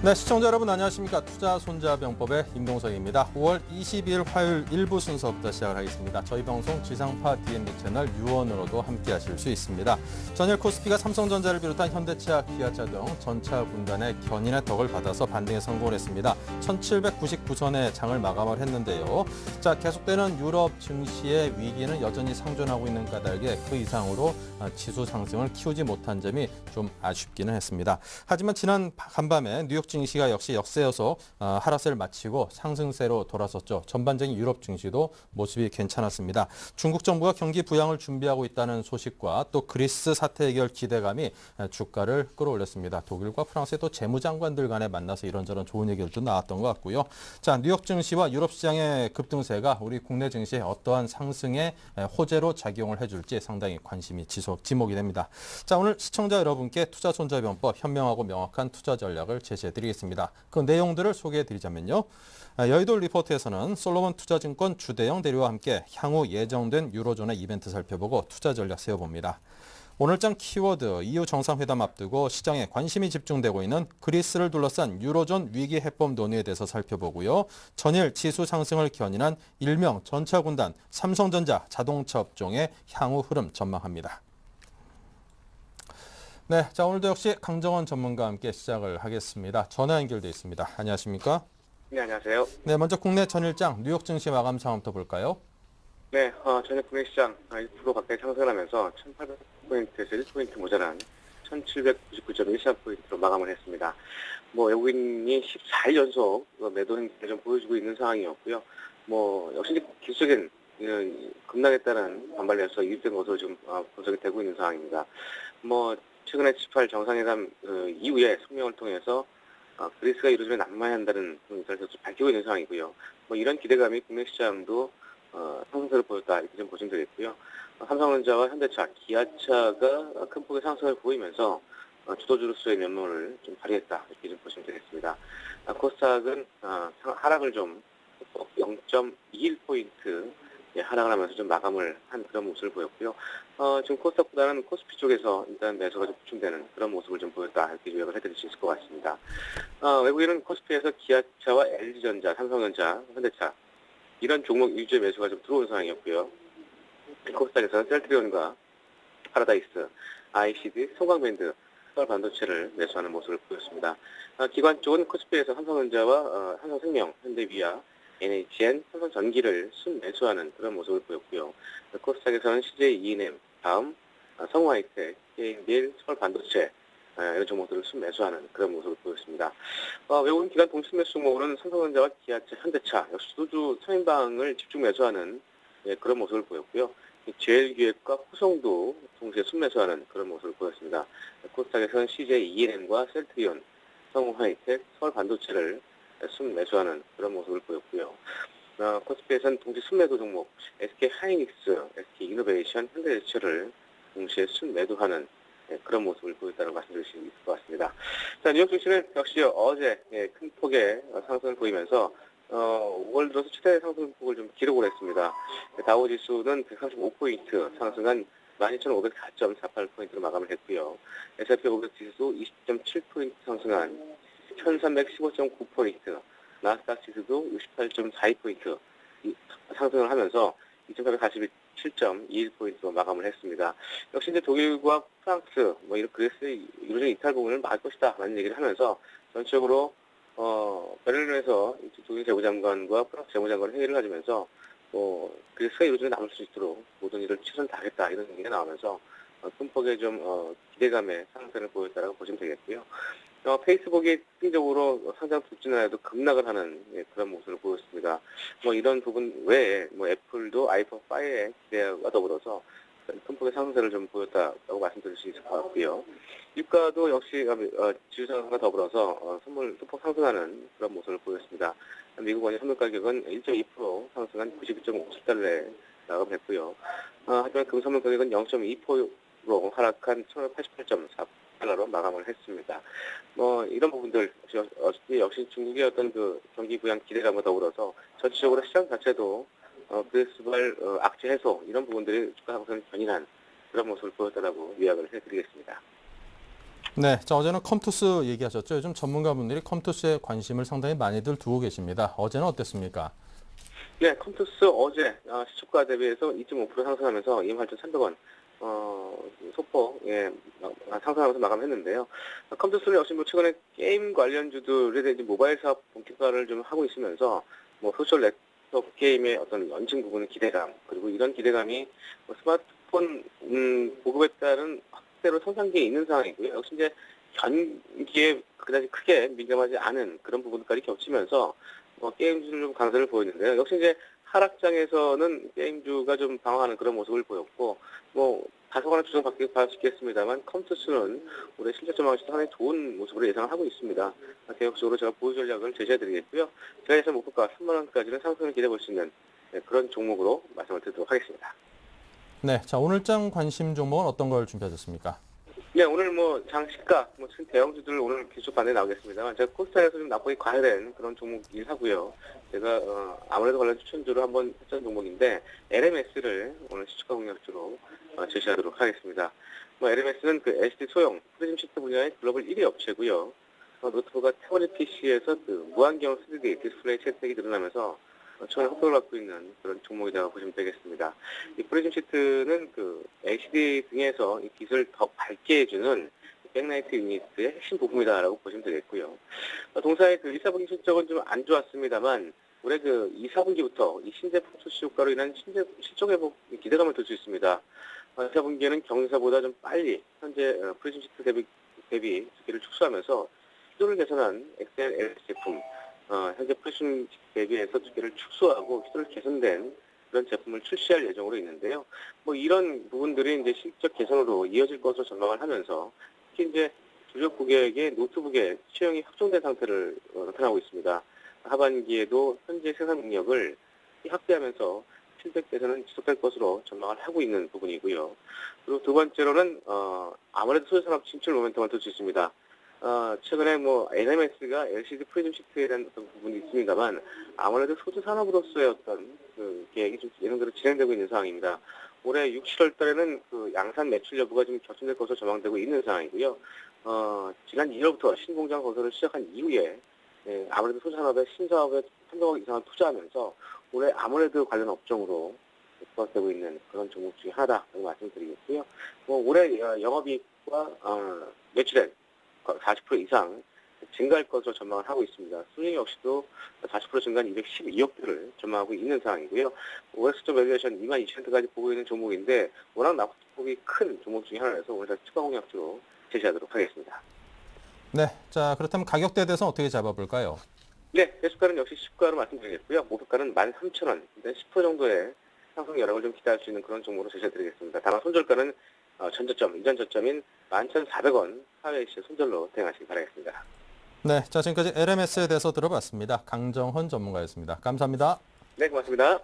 네, 시청자 여러분 안녕하십니까. 투자손자병법의 임동석입니다. 5월 22일 화요일 1부 순서부터 시작을 하겠습니다. 저희 방송 지상파 DMB 채널 유언으로도 함께 하실 수 있습니다. 전일 코스피가 삼성전자를 비롯한 현대차, 기아차 등 전차 군단의 견인의 덕을 받아서 반등에 성공을 했습니다. 1799선의 장을 마감을 했는데요. 자, 계속되는 유럽 증시의 위기는 여전히 상존하고 있는 까닭에 그 이상으로 지수 상승을 키우지 못한 점이 좀 아쉽기는 했습니다. 하지만 지난 간밤에 뉴욕 증시가 역시 역세여서 하락세를 마치고 상승세로 돌아섰죠. 전반적인 유럽 증시도 모습이 괜찮았습니다. 중국 정부가 경기 부양을 준비하고 있다는 소식과 또 그리스 사태 해결 기대감이 주가를 끌어올렸습니다. 독일과 프랑스의 또 재무장관들 간에 만나서 이런저런 좋은 얘기들도 나왔던 것 같고요. 자, 뉴욕 증시와 유럽 시장의 급등세가 우리 국내 증시에 어떠한 상승의 호재로 작용을 해줄지 상당히 관심이 지목이 됩니다. 자, 오늘 시청자 여러분께 투자손자병법 현명하고 명확한 투자 전략을 제시해드리겠습니다. 그 내용들을 소개해드리자면요. 여의도 리포트에서는 솔로몬 투자증권 주대영 대리와 함께 향후 예정된 유로존의 이벤트 살펴보고 투자 전략 세워봅니다. 오늘장 키워드, EU 정상회담 앞두고 시장에 관심이 집중되고 있는 그리스를 둘러싼 유로존 위기 해법 논의에 대해서 살펴보고요. 전일 지수 상승을 견인한 일명 전차군단 삼성전자 자동차 업종의 향후 흐름 전망합니다. 네, 자 오늘도 역시 강정원 전문가와 함께 시작을 하겠습니다. 전화 연결돼 있습니다. 안녕하십니까? 네, 안녕하세요. 네, 먼저 국내 전일장 뉴욕 증시 마감 상황부터 볼까요? 네, 전일 국내 시장 1% 가까이 상승하면서 1800포인트에서 1포인트 모자란 1799.13포인트로 마감을 했습니다. 외국인이 14일 연속 매도 행태를 좀 보여주고 있는 상황이었고요. 역시 기술적인 급락에 따른 반발이어서 이익된 것으로 좀 분석이 되고 있는 상황입니다. 최근에 G8 정상회담 이후에 성명을 통해서 그리스가 이루어지면 남아야 한다는 의사를 밝히고 있는 상황이고요. 이런 기대감이 국내 시장도 상승세를 보였다 이렇게 좀 보시면 되겠고요. 삼성전자와 현대차, 기아차가 큰 폭의 상승을 보이면서 주도주로서의 면모를 좀 발휘했다 이렇게 좀 보시면 되겠습니다. 코스닥은 하락을 좀 0.21포인트 하락을 하면서 좀 마감을 한 그런 모습을 보였고요. 지금 코스닥보다는 코스피 쪽에서 일단 매수가 좀 집중되는 그런 모습을 좀 보였다 이렇게 요약을 해드릴 수 있을 것 같습니다. 외국인은 코스피에서 기아차와 LG전자, 삼성전자, 현대차 이런 종목 위주의 매수가 좀 들어온 상황이었고요. 코스닥에서는 셀트리온과 파라다이스, ICD, 성광밴드, 서울반도체를 매수하는 모습을 보였습니다. 기관 쪽은 코스피에서 삼성전자와 삼성생명, 현대위아, NHN, 삼성전기를 순매수하는 그런 모습을 보였고요. 코스닥에서는 CJ E&M, 다음 성우하이텍, KNDL, 서울반도체 이런 종목들을 순매수하는 그런 모습을 보였습니다. 외국인 기관 동시매수 종목으로는 삼성전자와 기아차, 현대차 역시 주도주 3인방을 집중 매수하는 그런 모습을 보였고요. 제일기획과 호성도 동시에 순매수하는 그런 모습을 보였습니다. 코스닥에서는 CJ E&M과 셀트리온, 성우하이텍, 서울반도체를 순매수하는 그런 모습을 보였고요. 코스피에서는 동시 순매도 종목 SK 하이닉스, SK 이노베이션, 현대제철을 동시에 순매도하는 그런 모습을 보였다고 말씀드릴 수 있을 것 같습니다. 자, 뉴욕 증시는 역시 어제 큰 폭의 상승을 보이면서 5월 들어서 최대 상승폭을 좀 기록을 했습니다. 다우 지수는 135포인트 상승한 12,504.48포인트로 마감을 했고요. S&P 500 지수도 20.7포인트 상승한 1,315.9포인트, 나스닥 지수도 68.42포인트 상승을 하면서 2,847.21포인트로 마감을 했습니다. 역시 이제 독일과 프랑스, 이런 그리스의 유로존 이탈 부분을 막을 것이다 라는 얘기를 하면서 전체적으로 베를린에서 독일 재무장관과 프랑스 재무장관 회의를 가지면서 그리스가 유로존에 남을 수 있도록 모든 일을 최선 다하겠다 이런 얘기가 나오면서 큰 폭의 좀 기대감의 상승을 보였다라고 보시면 되겠고요. 페이스북이 특징적으로 상장 둘째나라에도 급락을 하는 그런 모습을 보였습니다. 이런 부분 외에 애플도 아이폰 5의 기대와 더불어서 큰 폭의 상승세를 좀 보였다고 말씀드릴 수 있을 것 같고요. 유가도 역시 지수 상승과 더불어서 소폭 상승하는 그런 모습을 보였습니다. 미국 원유 선물 가격은 1.2% 상승한 92.57달러에 마감했고요. 하지만 금 선물 가격은 0.2% 하락한 1,088.4달러로 마감을 했습니다. 이런 부분들 역시 중국의 어떤 그 경기 부양 기대감과 더불어서 전체적으로 시장 자체도 그레스발 악재 해소 이런 부분들이 주가 상승을 견인한 그런 모습을 보였다라고 요약을 해드리겠습니다. 네, 자, 어제는 컴투스 얘기하셨죠. 요즘 전문가분들이 컴투스에 관심을 상당히 많이들 두고 계십니다. 어제는 어땠습니까? 네, 컴투스 어제 시초가 대비해서 2.5% 상승하면서 28,300원 소폭 상승하면서 마감했는데요. 컴투스는 역시 뭐 최근에 게임 관련주들에 대해 이제 모바일 사업 본격화를 좀 하고 있으면서 뭐 소셜 네트워크 게임의 어떤 런칭 부분의 기대감, 그리고 이런 기대감이 뭐 스마트폰 보급에 따른 확대로 성장기에 있는 상황이고요. 역시 이제 경기에 그다지 크게 민감하지 않은 그런 부분까지 겹치면서 게임주를 좀 강세를 보였는데요. 역시 이제 하락장에서는 게임주가 좀 방어하는 그런 모습을 보였고, 뭐 다소간의 조정받을 수 있겠습니다만 컴투스는 올해 실적 전망에서 상당히 좋은 모습으로 예상을 하고 있습니다. 개혁적으로 제가 보유 전략을 제시해드리겠고요. 제가 예상 목표가 3만 원까지는 상승을 기대해 볼 수 있는 그런 종목으로 말씀을 드리도록 하겠습니다. 네, 자, 오늘장 관심 종목은 어떤 걸 준비하셨습니까? 네, 오늘 뭐 장시가, 대형주들 오늘 기술 반대 나오겠습니다만, 제가 코스닥에서 좀 낙폭이 과열된 그런 종목이긴 하고요. 제가 아무래도 관련 추천주로 한번 했던 종목인데, LMS를 오늘 시초가 공략주로 제시하도록 하겠습니다. LMS는 그 LCD 소형 프리즘 시트 분야의 글로벌 1위 업체고요. 노트북과 태블릿 PC에서 그 무한경 3D 디스플레이 채택이 늘어나면서 처음에 호평을 받고 있는 그런 종목이라고 보시면 되겠습니다. 이 프리즘 시트는 그 LCD 등에서 이 빛을 더 밝게 해주는 백라이트 유닛의 핵심 부품이다라고 보시면 되겠고요. 동사의 그 1, 4분기 실적은 좀 안 좋았습니다만 올해 그 2, 4분기부터 이 신제품 출시 효과로 인한 실적 회복 기대감을 둘 수 있습니다. 2, 4분기에는 경사보다 좀 빨리 현재 프리즘 시트 대비 두께를 축소하면서 수요를 개선한 엑셀 LG 제품, 현재 프리즘 대비해서 두께를 축소하고 수요를 개선된 그런 제품을 출시할 예정으로 있는데요. 이런 부분들이 이제 실적 개선으로 이어질 것으로 전망을 하면서 특히 이제 주력 고객의 노트북의 취향이 확정된 상태를 나타나고 있습니다. 하반기에도 현재 생산 능력을 확대하면서 실적 개선은 지속될 것으로 전망을 하고 있는 부분이고요. 그리고 두 번째로는 아무래도 소재산업 진출 모멘텀을 둘 수 있습니다. 최근에 LMS가 LCD 프리즘 시트에 대한 어떤 부분이 있습니다만 아무래도 소재 산업으로서의 어떤 그 계획이 좀 예상대로 진행되고 있는 상황입니다. 올해 6, 7월 달에는 그 양산 매출 여부가 좀 겹쳐질 것으로 전망되고 있는 상황이고요. 지난 2월부터 신공장 건설을 시작한 이후에 아무래도 소재 산업의 신사업에 300억 이상을 투자하면서 올해 아무래도 관련 업종으로 부각되고 있는 그런 종목 중에 하나라고 말씀드리겠고요. 올해 영업이익과 매출액 40% 이상 증가할 것으로 전망을 하고 있습니다. 수익 역시도 40% 증가한 212억대를 전망하고 있는 상황이고요. 올해 수적 밸류에이션 22,000원까지 보고 있는 종목인데 워낙 낙폭이 큰 종목 중에 하나라서 오늘 제가 추가 공략주로 제시하도록 하겠습니다. 네, 자, 그렇다면 가격대에 대해서 어떻게 잡아볼까요? 네, 매수가는 역시 시가로 말씀드리겠고요. 목표가는 13,000원, 10% 정도의 상승 여력을 좀 기대할 수 있는 그런 종목으로 제시해드리겠습니다. 다만 손절가는 전저점, 이전 저점인 11,400원 하회 시 손절로 대응하시기 바라겠습니다. 네, 자, 지금까지 LMS에 대해서 들어봤습니다. 강정헌 전문가였습니다. 감사합니다. 네, 고맙습니다.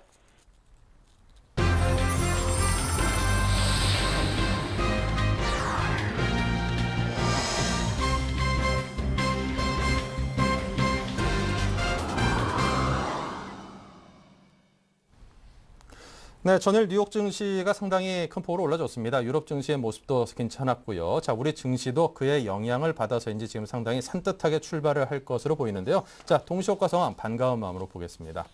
네, 전일 뉴욕 증시가 상당히 큰 폭으로 올라줬습니다. 유럽 증시의 모습도 괜찮았고요. 자, 우리 증시도 그의 영향을 받아서인지 지금 상당히 산뜻하게 출발을 할 것으로 보이는데요. 자, 동시효과 상황 반가운 마음으로 보겠습니다.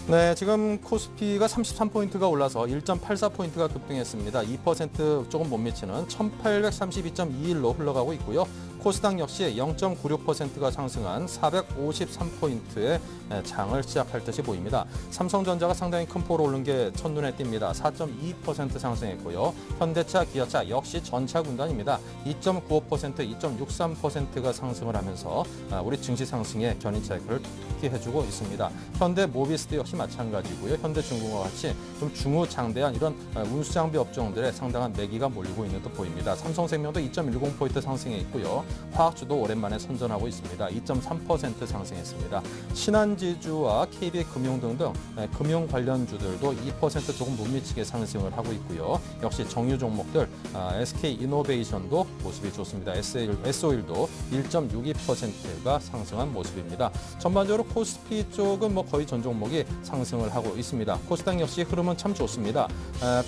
네, 지금 코스피가 33포인트가 올라서 1.84포인트가 급등했습니다. 2% 조금 못 미치는 1832.21로 흘러가고 있고요. 코스닥 역시 0.96%가 상승한 453포인트의 장을 시작할 듯이 보입니다. 삼성전자가 상당히 큰 폭으로 오른 게 첫눈에 띕니다. 4.2% 상승했고요. 현대차, 기아차 역시 전차 군단입니다. 2.95%, 2.63%가 상승을 하면서 우리 증시 상승에 견인 차익을 톡톡히 해주고 있습니다. 현대모비스도 역시 마찬가지고요. 현대중공업과 같이 좀 중후장대한 이런 운수장비 업종들에 상당한 매기가 몰리고 있는 듯 보입니다. 삼성생명도 2.10포인트 상승해 있고요. 화학주도 오랜만에 선전하고 있습니다. 2.3% 상승했습니다. 신한지주와 KB금융 등등 금융 관련주들도 2% 조금 못 미치게 상승을 하고 있고요. 역시 정유 종목들 SK이노베이션도 모습이 좋습니다. S-오일도 1.62%가 상승한 모습입니다. 전반적으로 코스피 쪽은 거의 전 종목이 상승을 하고 있습니다. 코스닥 역시 흐름은 참 좋습니다.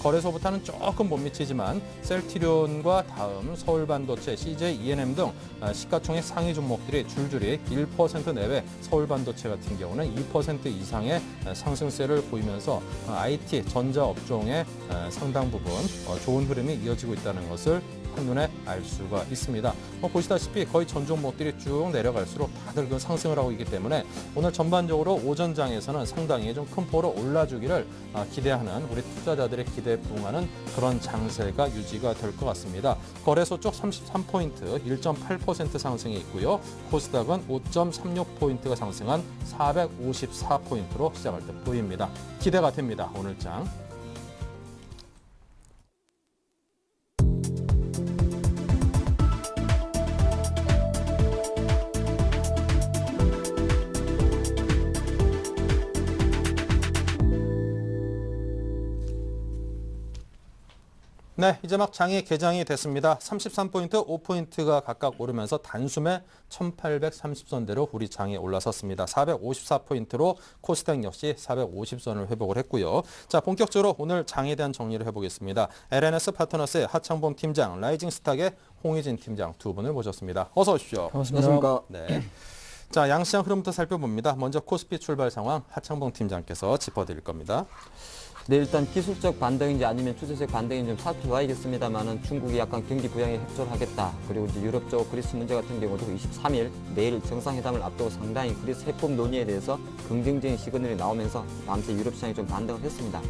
거래소부터는 조금 못 미치지만 셀트리온과 다음 서울반도체, CJ, E&M 등 시가총액 상위 종목들이 줄줄이 1% 내외, 서울반도체 같은 경우는 2% 이상의 상승세를 보이면서 IT, 전자업종의 상당 부분 좋은 흐름이 이어지고 있다는 것을 한눈에 알 수가 있습니다. 보시다시피 거의 전 종목들이 쭉 내려갈수록 다들 그 상승을 하고 있기 때문에 오늘 전반적으로 오전장에서는 상당히 좀 큰 폭으로 올라주기를 기대하는 우리 투자자들의 기대에 부응하는 그런 장세가 유지가 될 것 같습니다. 거래소 쪽 33포인트, 1.8% 상승이 있고요. 코스닥은 5.36포인트가 상승한 454포인트로 시작할 때 보입니다. 기대가 됩니다. 오늘 장. 네, 이제 막 장이 개장이 됐습니다. 33포인트, 5포인트가 각각 오르면서 단숨에 1830선대로 우리 장이 올라섰습니다. 454포인트로 코스닥 역시 450선을 회복을 했고요. 자, 본격적으로 오늘 장에 대한 정리를 해보겠습니다. LNS 파트너스의 하창범 팀장, 라이징스탁의 홍희진 팀장 두 분을 모셨습니다. 어서 오십시오. 반갑습니다. 네. 자, 양시장 흐름부터 살펴봅니다. 먼저 코스피 출발 상황 하창범 팀장께서 짚어드릴 겁니다. 네, 일단 기술적 반등인지 아니면 추세적 반등인지 좀 살펴봐야겠습니다만은 중국이 약간 경기 부양에 협조하겠다. 그리고 이제 유럽 쪽 그리스 문제 같은 경우도 23일 내일 정상회담을 앞두고 상당히 그리스 해법 논의에 대해서 긍정적인 시그널이 나오면서 밤새 유럽 시장이 좀 반등을 했습니다.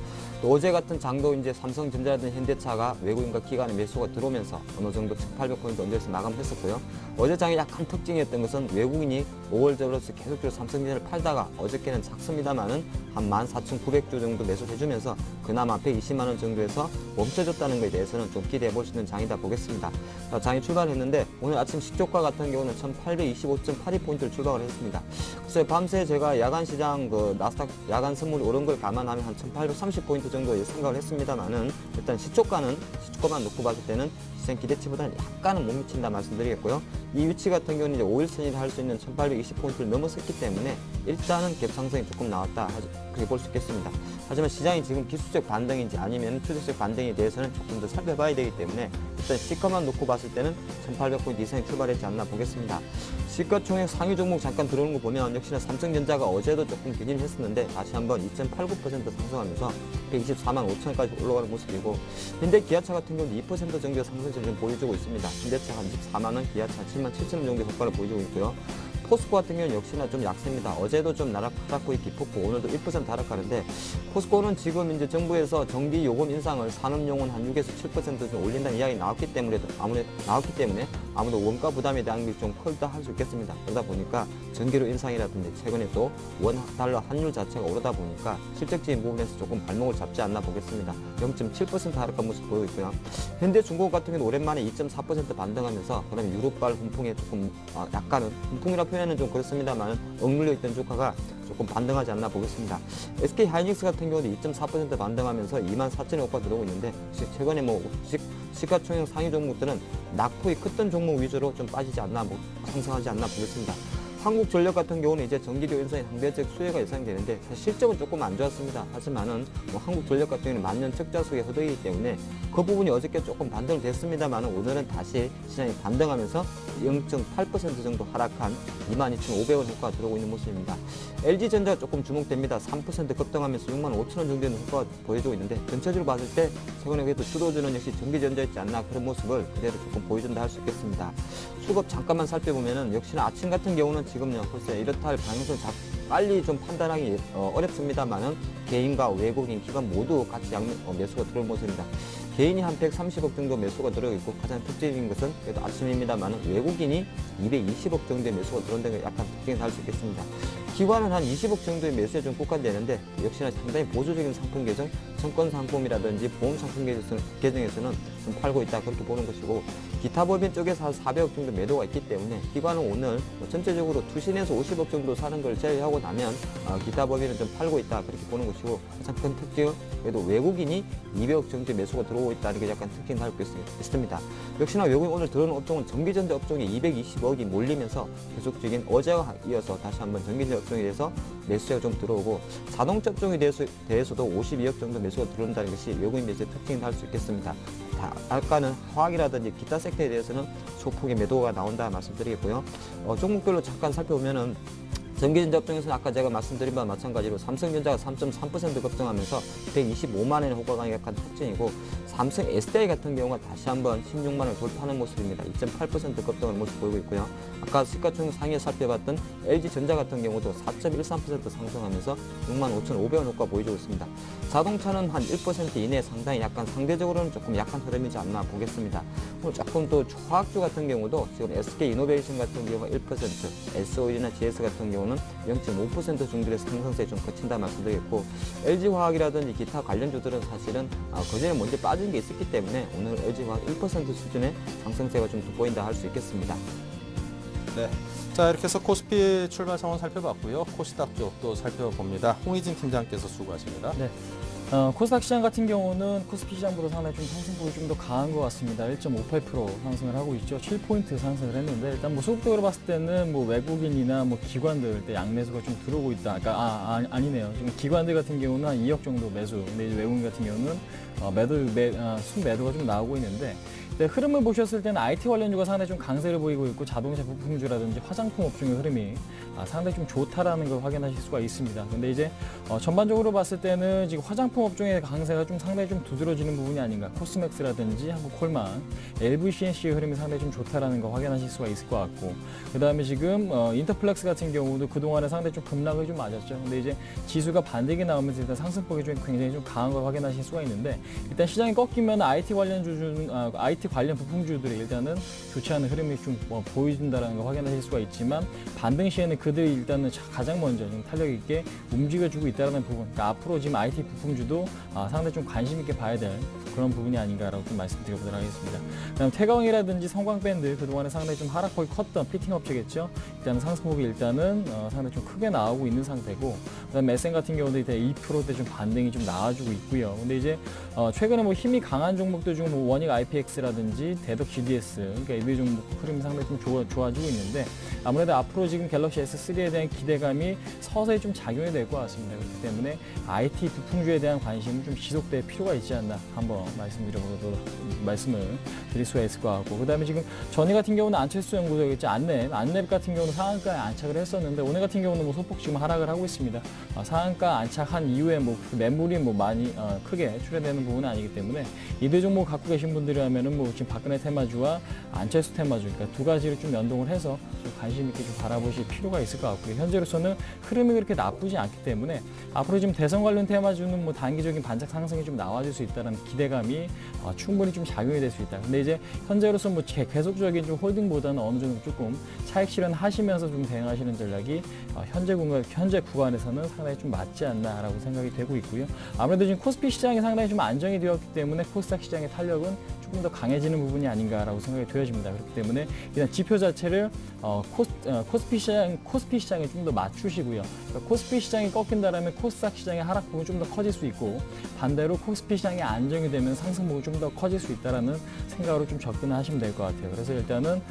또 어제 같은 장도 이제 삼성전자든 현대차가 외국인과 기관의 매수가 들어오면서 어느 정도 1,800포인트 언저리에서 마감했었고요. 어제 장의 약간 특징이었던 것은 외국인이 5월 들어서 계속적으로 삼성전자를 팔다가 어저께는 작습니다만은 한 14,900주 정도 매수를 해주면서 그나마 120만 원 정도에서 멈춰줬다는 것에 대해서는 좀 기대해 볼 수 있는 장이다 보겠습니다. 자, 장이 출발했는데 오늘 아침 시초가 같은 경우는 1,825.82포인트를 출발을 했습니다. 그래서 밤새 제가 야간 시장 그 나스닥 야간 선물이 오른 걸 감안하면 한 1,830포인트 정도 생각을 했습니다만은 일단 시초가만 놓고 봤을 때는 시장 기대치보다는 약간은 못 미친다 말씀드리겠고요. 이 위치 같은 경우는 이제 5일선이라 할 수 있는 1,820포인트를 넘어섰기 때문에 일단은 갭상승이 조금 나왔다 그렇게 볼 수 있겠습니다. 하지만 시장이 지금 기술적 반등인지 아니면 추세적 반등에 대해서는 조금 더 살펴봐야 되기 때문에 일단 시가만 놓고 봤을 때는 1,800포인트 이상이 출발했지 않나 보겠습니다. 시가총액 상위 종목 잠깐 들어오는 거 보면 역시나 삼성전자가 어제도 조금 견인을 했었는데 다시 한번 2.89% 상승하면서 124만 5천까지 올라가는 모습이고 현대 기아차 같은 경우는 2% 정도의 상승세를 좀 보여주고 있습니다. 현대차 한 24만 원, 기아차 7만 7천 원 정도의 효과를 보여주고 있고요. 포스코 같은 경우는 역시나 좀 약세입니다. 어제도 좀 하락폭이 깊었고 오늘도 1% 하락하는데 포스코는 지금 이제 정부에서 전기 요금 인상을 산업용은 한 6에서 7% 좀 올린다는 이야기 나왔기 때문에 아무래도 원가 부담에 대한 게 좀 크다 할 수 있겠습니다. 그러다 보니까 전기료 인상이라든지 최근에 또 원 달러 환율 자체가 오르다 보니까 실적적인 부분에서 조금 발목을 잡지 않나 보겠습니다. 0.7% 하락한 모습 보이고 있고요. 현대중공업 같은 경우는 오랜만에 2.4% 반등하면서 그다음에 유럽발 훈풍에 조금 약간은 훈풍이라 표현은 좀 그렇습니다만 억눌려 있던 주가가 조금 반등하지 않나 보겠습니다. SK 하이닉스 같은 경우도 2.4% 반등하면서 24,000원 효과 들어오고 있는데 최근에 시가총액 상위 종목들은 낙폭이 컸던 종목 위주로 좀 빠지지 않나 상승하지 않나 보겠습니다. 한국전력 같은 경우는 이제 전기료 인상의 상대적 수혜가 예상되는데 사실 실적은 조금 안 좋았습니다. 하지만은 한국전력 같은 경우는 만년 적자 속에 허덕이기 때문에 그 부분이 어저께 조금 반등을 됐습니다만 오늘은 다시 시장이 반등하면서 0.8% 정도 하락한 22,500원 효과가 들어오고 있는 모습입니다. LG전자가 조금 주목됩니다. 3% 급등하면서 6만 5천 원 정도의 효과가 보여주고 있는데 전체적으로 봤을 때 최근에 그래도 주도주는 역시 전기전자였지 않나 그런 모습을 그대로 조금 보여준다 할 수 있겠습니다. 수급 잠깐만 살펴보면은 역시나 아침 같은 경우는 지금요 글쎄 이렇다 할 방향성을 빨리 좀 판단하기 어렵습니다만은 개인과 외국인 기관 모두 같이 매수가 들어올 모습입니다. 개인이 한 130억 정도 매수가 들어있고 가장 특징적인 것은 그래도 아침입니다만 외국인이 220억 정도의 매수가 들어온다는 게 약간 특징을 할 수 있겠습니다. 기관은 한 20억 정도의 매수에 좀 국한되는데 역시나 상당히 보수적인 상품 계정 증권 상품이라든지 보험 상품 계정에서는 좀 팔고 있다 그렇게 보는 것이고 기타 법인 쪽에서 한 400억 정도 매도가 있기 때문에 기관은 오늘 전체적으로 투신해서 50억 정도 사는 걸 제외하고 나면 기타 법인은 좀 팔고 있다 그렇게 보는 것이고 가장 큰 특징은 그래도 외국인이 200억 정도 매수가 들어오고 있다는 게 약간 특징이 달고 있습니다. 역시나 외국인 오늘 들어오는 업종은 전기전자 업종에 220억이 몰리면서 계속적인 어제와 이어서 다시 한번 전기전자 업종에 대해서 매수가 좀 들어오고 자동차 업종에 대해서도 52억 정도 매수가 들어온다는 것이 외국인 매수의 특징이 할 수 있겠습니다. 아까는 화학이라든지 기타 섹터에 대해서는 소폭의 매도가 나온다 말씀드리겠고요. 종목별로 잠깐 살펴보면은 전기전자 업종에서는 아까 제가 말씀드린 바와 마찬가지로 삼성전자가 3.3% 급등하면서 125만 원의 호가가 약간 특징이고 삼성 SDI 같은 경우가 다시 한번 16만 원을 돌파하는 모습입니다. 2.8% 급등하는 모습 보이고 있고요. 아까 시가총 상위에 살펴봤던 LG전자 같은 경우도 4.13% 상승하면서 65,500원 호가 보여주고 있습니다. 자동차는 한 1% 이내 상당히 약간 상대적으로는 조금 약한 흐름이지 않나 보겠습니다. 오늘 조금 또 화학주 같은 경우도 지금 SK이노베이션 같은 경우가 1%, SOE나 GS 같은 경우는 0.5% 정도의 상승세에 좀 거친다 말씀드리겠고 LG화학이라든지 기타 관련주들은 사실은 그전에 먼저 빠진 게 있었기 때문에 오늘 LG화학 1% 수준의 상승세가 좀 돋보인다 할 수 있겠습니다. 네. 자, 이렇게 해서 코스피 출발 상황 살펴봤고요. 코스닥 쪽도 살펴봅니다. 홍희진 팀장께서 수고하십니다. 네. 코스닥 시장 같은 경우는 코스피 시장보다 상당히 좀 상승폭이 좀 더 강한 것 같습니다. 1.58% 상승을 하고 있죠. 7포인트 상승을 했는데 일단 뭐 소극적으로 봤을 때는 뭐 외국인이나 뭐 기관들 때 양매수가 좀 들어오고 있다. 그러니까 아니네요. 지금 기관들 같은 경우는 한 2억 정도 매수. 근데 이제 외국인 같은 경우는 순매도가 좀 나오고 있는데 흐름을 보셨을 때는 IT 관련주가 상당히 좀 강세를 보이고 있고 자동차 부품주라든지 화장품 업종의 흐름이 상당히 좀 좋다라는 걸 확인하실 수가 있습니다. 근데 이제 전반적으로 봤을 때는 지금 화장품 업종의 강세가 좀 상당히 좀 두드러지는 부분이 아닌가. 코스맥스라든지 한국콜만, LVCNC의 흐름이 상당히 좀 좋다라는 걸 확인하실 수가 있을 것 같고 그 다음에 지금 인터플렉스 같은 경우도 그동안에 상당히 좀 급락을 좀 맞았죠. 근데 이제 지수가 반등이 나오면서 일단 상승폭이 좀 굉장히 좀 강한 걸 확인하실 수가 있는데 일단 시장이 꺾이면 IT 관련주는 IT 관련 부품주들이 일단은 좋지 않은 흐름이 좀 보여준다는 걸 확인하실 수가 있지만 반등 시에는 그들이 일단은 가장 먼저 좀 탄력 있게 움직여주고 있다는 부분. 그러니까 앞으로 지금 IT 부품주도 상당히 좀 관심 있게 봐야 될 그런 부분이 아닌가라고 좀 말씀드려보도록 하겠습니다. 그다음 태광이라든지 성광밴드 그동안에 상당히 좀 하락폭이 컸던 피팅 업체겠죠. 일단 상승폭이 일단은 상당히 좀 크게 나오고 있는 상태고 그다음 SM 같은 경우도 이제 2%대 좀 반등이 좀 나와주고 있고요. 근데 이제 최근에 뭐 힘이 강한 종목들 중 뭐 원익 IPX라든지 대덕 GDS 그러니까 이 종목 흐름이 상당히 좀 좋아지고 있는데 아무래도 앞으로 지금 갤럭시 S3에 대한 기대감이 서서히 좀 작용이 될 것 같습니다. 그렇기 때문에 IT 부품주에 대한 관심은 좀 지속될 필요가 있지 않나 한번 말씀을 드릴 수가 있을 것 같고 그다음에 지금 전일 같은 경우는 안철수 연구소겠죠. 안랩 같은 경우는 상한가에 안착을 했었는데 오늘 같은 경우는 뭐 소폭 지금 하락을 하고 있습니다. 상한가 안착한 이후에 뭐 매물이 뭐 많이 크게 출현되는 부분은 아니기 때문에 이두 종목 갖고 계신 분들이라면은 뭐 지금 박근혜 테마주와 안철수 테마주 그러니까 두 가지를 좀 연동을 해서 좀 관심 있게 좀 바라보실 필요가 있을 것 같고요. 현재로서는 흐름이 그렇게 나쁘지 않기 때문에 앞으로 지금 대선 관련 테마주는 뭐 단기적인 반짝 상승이 좀 나와줄 수 있다는 기대감이 충분히 좀 작용이 될 수 있다. 근데 이제 현재로서 뭐 계속적인 좀 홀딩보다는 어느 정도 조금 차익 실현하시면서 좀 대응하시는 전략이 현재 구간에서는 상당히 좀 맞지 않나라고 생각이 되고 있고요. 아무래도 지금 코스피 시장이 상당히 좀 안정이 되었기 때문에 코스닥 시장의 탄력은 조금 더 강해지는 부분이 아닌가라고 생각이 되어집니다. 그렇기 때문에 일단 지표 자체를 코스피 시장에 좀 더 맞추시고요. 그러니까 코스피 시장이 꺾인다라면 코스닥 시장의 하락폭은 좀 더 커질 수 있고 반대로 코스피 시장이 안정이 되면 상승폭이 좀 더 커질 수 있다라는 생각으로 좀 접근을 하시면 될 것 같아요. 그래서 일단은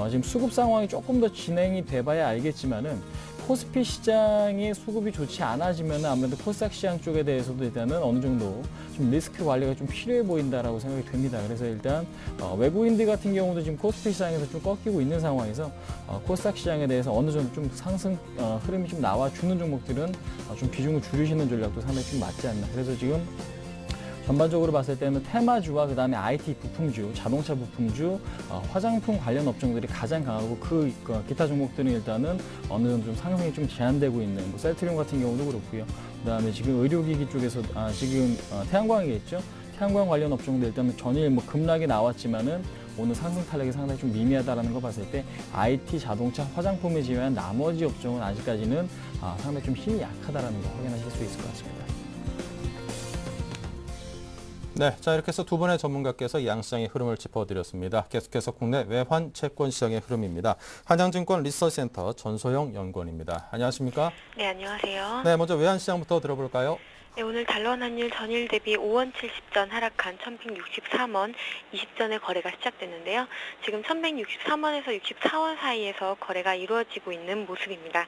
지금 수급 상황이 조금 더 진행이 돼봐야 알겠지만은 코스피 시장의 수급이 좋지 않아지면 아무래도 코스닥 시장 쪽에 대해서도 일단은 어느 정도 좀 리스크 관리가 좀 필요해 보인다라고 생각이 됩니다. 그래서 일단 외국인들 같은 경우도 지금 코스피 시장에서 좀 꺾이고 있는 상황에서 코스닥 시장에 대해서 어느 정도 좀 상승 흐름이 좀 나와주는 종목들은 좀 비중을 줄이시는 전략도 상당히 좀 맞지 않나. 그래서 지금 전반적으로 봤을 때는 테마주와 그다음에 IT 부품주, 자동차 부품주, 화장품 관련 업종들이 가장 강하고 그 기타 종목들은 일단은 어느 정도 좀 상승이 좀 제한되고 있는 뭐 셀트리온 같은 경우도 그렇고요. 그다음에 지금 의료기기 쪽에서 지금 태양광이겠죠. 태양광 관련 업종들 일단은 전일 뭐 급락이 나왔지만은 오늘 상승 탄력이 상당히 좀 미미하다라는 거 봤을 때 IT, 자동차, 화장품을 제외한 나머지 업종은 아직까지는 상당히 좀 힘이 약하다라는 거 확인하실 수 있을 것 같습니다. 네, 자 이렇게 해서 두 분의 전문가께서 양시장의 흐름을 짚어드렸습니다. 계속해서 국내 외환 채권 시장의 흐름입니다. 한양증권 리서치센터 전소영 연구원입니다. 안녕하십니까? 네, 안녕하세요. 네, 먼저 외환 시장부터 들어볼까요? 네, 오늘 달러원 환율 전일 대비 5원 70전 하락한 1163원 20전의 거래가 시작됐는데요. 지금 1163원에서 64원 사이에서 거래가 이루어지고 있는 모습입니다.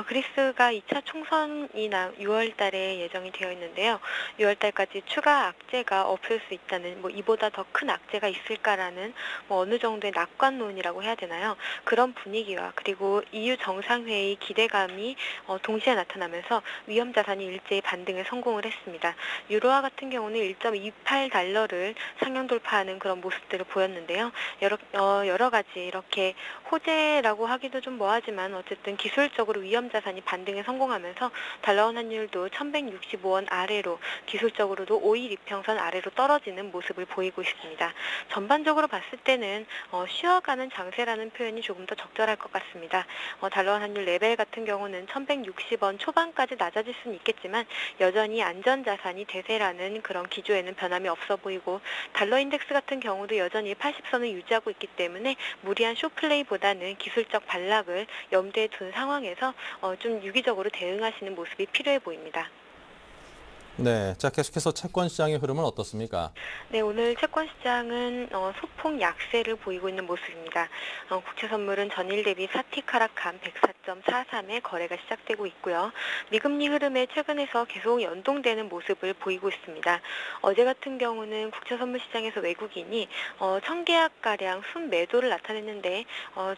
그리스가 2차 총선이 6월 달에 예정이 되어 있는데요. 6월 달까지 추가 악재가 없을 수 있다는, 이보다 더 큰 악재가 있을까라는 어느 정도의 낙관론이라고 해야 되나요? 그런 분위기와 그리고 EU 정상회의 기대감이 동시에 나타나면서 위험 자산이 일제히 반등을 성공을 했습니다. 유로화 같은 경우는 1.28달러를 상향 돌파하는 그런 모습들을 보였는데요. 여러 가지 이렇게 호재라고 하기도 좀 뭐하지만 어쨌든 기술적으로 위험 자산이 반등에 성공하면서 달러원 환율도 1165원 아래로 기술적으로도 5일 이평선 아래로 떨어지는 모습을 보이고 있습니다. 전반적으로 봤을 때는 쉬어가는 장세라는 표현이 조금 더 적절할 것 같습니다. 달러원 환율 레벨 같은 경우는 1160원 초반까지 낮아질 수는 있겠지만 여전히 안전자산이 대세라는 그런 기조에는 변함이 없어 보이고 달러 인덱스 같은 경우도 여전히 80선을 유지하고 있기 때문에 무리한 쇼플레이보다는 기술적 반락을 염두에 둔 상황에서 좀 유기적으로 대응하시는 모습이 필요해 보입니다. 네, 자 계속해서 채권 시장의 흐름은 어떻습니까? 네, 오늘 채권 시장은 소폭 약세를 보이고 있는 모습입니다. 국채 선물은 전일 대비 사틱 하락한 104.43의 거래가 시작되고 있고요. 미금리 흐름에 최근에서 계속 연동되는 모습을 보이고 있습니다. 어제 같은 경우는 국채 선물 시장에서 외국인이 1000계약가량 순매도를 나타냈는데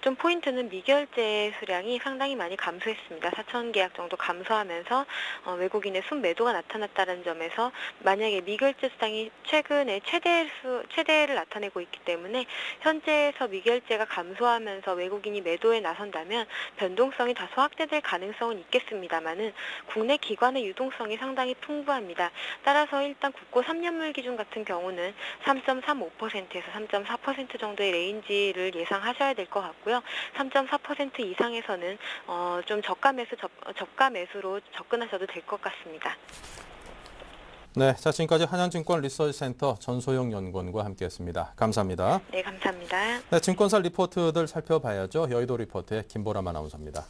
좀 포인트는 미결제 수량이 상당히 많이 감소했습니다. 4000계약 정도 감소하면서 외국인의 순매도가 나타났다는 점에서 만약에 미결제 수당이 최근에 최대를 나타내고 있기 때문에 현재에서 미결제가 감소하면서 외국인이 매도에 나선다면 변동성이 다소 확대될 가능성은 있겠습니다만은 국내 기관의 유동성이 상당히 풍부합니다. 따라서 일단 국고 3년물 기준 같은 경우는 3.35%에서 3.4% 정도의 레인지를 예상하셔야 될 것 같고요. 3.4% 이상에서는 좀 저가 매수로 접근하셔도 될 것 같습니다. 네, 자 지금까지 한양증권 리서치센터 전소영 연구원과 함께했습니다. 감사합니다. 네, 감사합니다. 네, 증권사 리포트들 살펴봐야죠. 여의도 리포트의 김보람 아나운서입니다.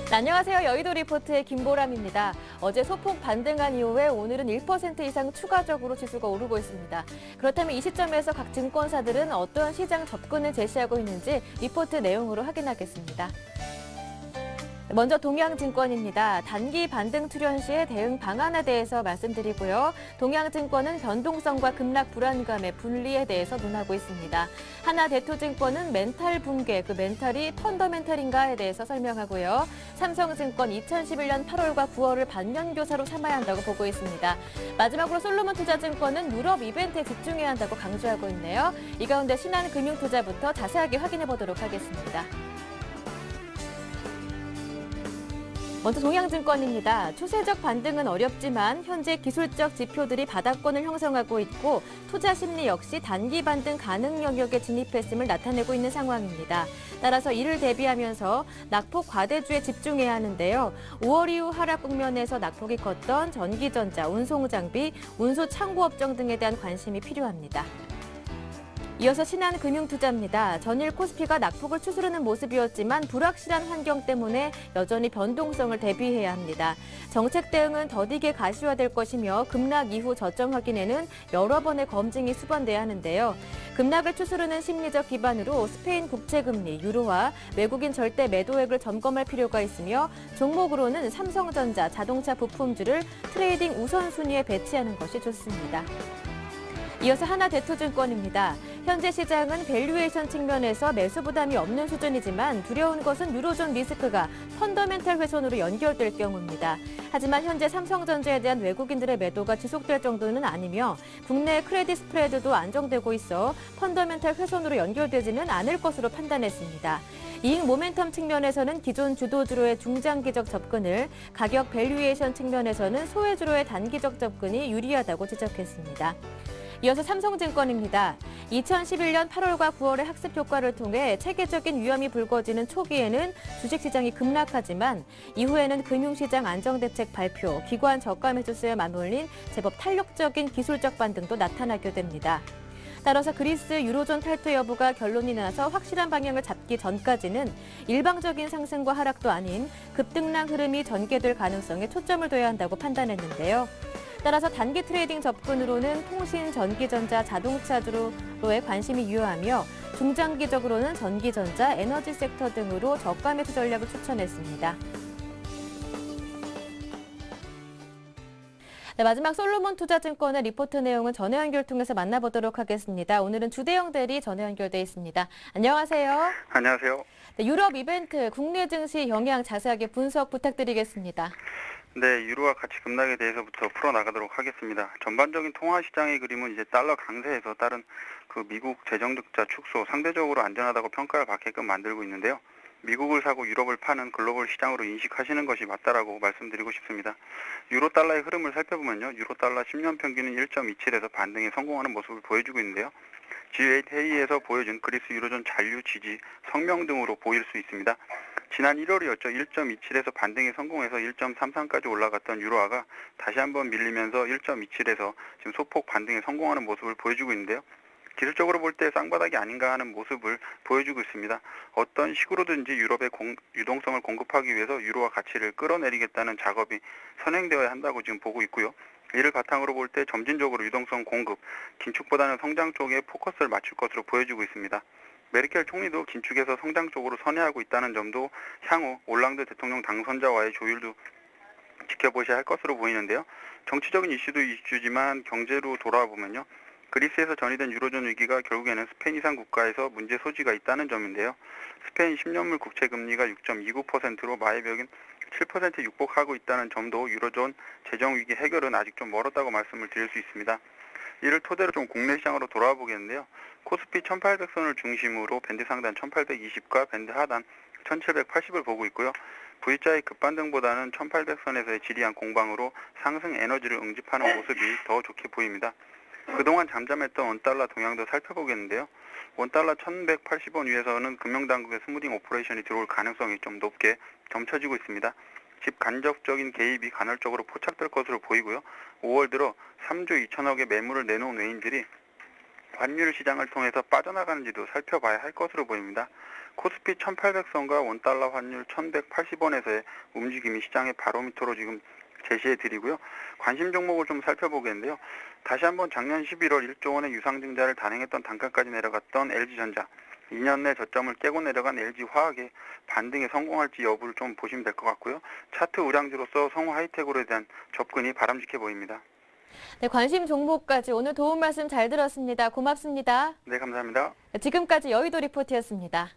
네, 안녕하세요. 여의도 리포트의 김보람입니다. 어제 소폭 반등한 이후에 오늘은 1% 이상 추가적으로 지수가 오르고 있습니다. 그렇다면 이 시점에서 각 증권사들은 어떠한 시장 접근을 제시하고 있는지 리포트 내용으로 확인하겠습니다. 먼저 동양증권입니다. 단기 반등 출현 시의 대응 방안에 대해서 말씀드리고요. 동양증권은 변동성과 급락 불안감의 분리에 대해서 논하고 있습니다. 하나대투증권은 멘탈 붕괴, 그 멘탈이 펀더멘탈인가에 대해서 설명하고요. 삼성증권 2011년 8월과 9월을 반년교사로 삼아야 한다고 보고 있습니다. 마지막으로 솔로몬투자증권은 유럽 이벤트에 집중해야 한다고 강조하고 있네요. 이 가운데 신한금융투자부터 자세하게 확인해 보도록 하겠습니다. 먼저 동양증권입니다. 추세적 반등은 어렵지만 현재 기술적 지표들이 바닥권을 형성하고 있고 투자 심리 역시 단기 반등 가능 영역에 진입했음을 나타내고 있는 상황입니다. 따라서 이를 대비하면서 낙폭 과대주에 집중해야 하는데요. 5월 이후 하락 국면에서 낙폭이 컸던 전기전자, 운송장비, 운수창고업종 등에 대한 관심이 필요합니다. 이어서 신한금융투자입니다. 전일 코스피가 낙폭을 추스르는 모습이었지만 불확실한 환경 때문에 여전히 변동성을 대비해야 합니다. 정책 대응은 더디게 가시화될 것이며 급락 이후 저점 확인에는 여러 번의 검증이 수반돼야 하는데요. 급락을 추스르는 심리적 기반으로 스페인 국채금리, 유로화, 외국인 절대 매도액을 점검할 필요가 있으며 종목으로는 삼성전자, 자동차 부품주를 트레이딩 우선순위에 배치하는 것이 좋습니다. 이어서 하나대투증권입니다. 현재 시장은 밸류에이션 측면에서 매수 부담이 없는 수준이지만 두려운 것은 유로존 리스크가 펀더멘탈 훼손으로 연결될 경우입니다. 하지만 현재 삼성전자에 대한 외국인들의 매도가 지속될 정도는 아니며 국내 크레딧 스프레드도 안정되고 있어 펀더멘탈 훼손으로 연결되지는 않을 것으로 판단했습니다. 이익 모멘텀 측면에서는 기존 주도주로의 중장기적 접근을, 가격 밸류에이션 측면에서는 소외주로의 단기적 접근이 유리하다고 지적했습니다. 이어서 삼성증권입니다. 2011년 8월과 9월의 학습 효과를 통해 체계적인 위험이 불거지는 초기에는 주식시장이 급락하지만 이후에는 금융시장 안정대책 발표, 기관 저가 매수세에 맞물린 제법 탄력적인 기술적 반등도 나타나게 됩니다. 따라서 그리스 유로존 탈퇴 여부가 결론이 나서 확실한 방향을 잡기 전까지는 일방적인 상승과 하락도 아닌 급등락 흐름이 전개될 가능성에 초점을 둬야 한다고 판단했는데요. 따라서 단기 트레이딩 접근으로는 통신, 전기전자, 자동차로의 관심이 유효하며 중장기적으로는 전기전자, 에너지 섹터 등으로 저가 매수 전략을 추천했습니다. 네, 마지막 솔로몬 투자증권의 리포트 내용은 전화 연결 통해서 만나보도록 하겠습니다. 오늘은 주대영 대리 전화 연결돼 있습니다. 안녕하세요. 안녕하세요. 네, 유럽 이벤트, 국내 증시 영향 자세하게 분석 부탁드리겠습니다. 네, 유로와 가치 급락에 대해서부터 풀어나가도록 하겠습니다. 전반적인 통화 시장의 그림은 이제 달러 강세에서 따른 그 미국 재정 적자 축소, 상대적으로 안전하다고 평가를 받게끔 만들고 있는데요. 미국을 사고 유럽을 파는 글로벌 시장으로 인식하시는 것이 맞다라고 말씀드리고 싶습니다. 유로 달러의 흐름을 살펴보면요. 유로 달러 10년 평균은 1.27에서 반등에 성공하는 모습을 보여주고 있는데요. G8 회의에서 보여준 그리스 유로존 잔류 지지, 성명 등으로 보일 수 있습니다. 지난 1월이었죠. 1.27에서 반등에 성공해서 1.33까지 올라갔던 유로화가 다시 한번 밀리면서 1.27에서 지금 소폭 반등에 성공하는 모습을 보여주고 있는데요. 기술적으로 볼 때 쌍바닥이 아닌가 하는 모습을 보여주고 있습니다. 어떤 식으로든지 유럽의 유동성을 공급하기 위해서 유로화 가치를 끌어내리겠다는 작업이 선행되어야 한다고 지금 보고 있고요. 이를 바탕으로 볼 때 점진적으로 유동성 공급, 긴축보다는 성장 쪽에 포커스를 맞출 것으로 보여지고 있습니다. 메르켈 총리도 긴축에서 성장 쪽으로 선회하고 있다는 점도 향후 올랑드 대통령 당선자와의 조율도 지켜보셔야 할 것으로 보이는데요. 정치적인 이슈도 이슈지만 경제로 돌아보면요. 그리스에서 전이된 유로존 위기가 결국에는 스페인 이상 국가에서 문제 소지가 있다는 점인데요. 스페인 10년물 국채 금리가 6.29%로 마이벽인 7%에 육박하고 있다는 점도 유로존 재정 위기 해결은 아직 좀 멀었다고 말씀을 드릴 수 있습니다. 이를 토대로 좀 국내 시장으로 돌아와 보겠는데요. 코스피 1800선을 중심으로 밴드 상단 1820과 밴드 하단 1780을 보고 있고요. V자의 급반등보다는 1800선에서의 지리한 공방으로 상승 에너지를 응집하는 모습이 더 좋게 보입니다. 그동안 잠잠했던 원달러 동향도 살펴보겠는데요. 원달러 1180원 위에서는 금융당국의 스무딩 오퍼레이션이 들어올 가능성이 좀 높게 점쳐지고 있습니다. 집 간접적인 개입이 간헐적으로 포착될 것으로 보이고요. 5월 들어 3조 2천억의 매물을 내놓은 외인들이 환율 시장을 통해서 빠져나가는지도 살펴봐야 할 것으로 보입니다. 코스피 1800선과 원달러 환율 1180원에서의 움직임이 시장의 바로미터로 지금 제시해 드리고요. 관심 종목을 좀 살펴보겠는데요. 다시 한번 작년 11월 1조 원의 유상증자를 단행했던 단가까지 내려갔던 LG전자, 2년 내 저점을 깨고 내려간 LG화학의 반등에 성공할지 여부를 좀 보시면 될 것 같고요. 차트 우량주로서 성우하이텍으로에 대한 접근이 바람직해 보입니다. 네, 관심 종목까지 오늘 도움 말씀 잘 들었습니다. 고맙습니다. 네, 감사합니다. 지금까지 여의도 리포트였습니다.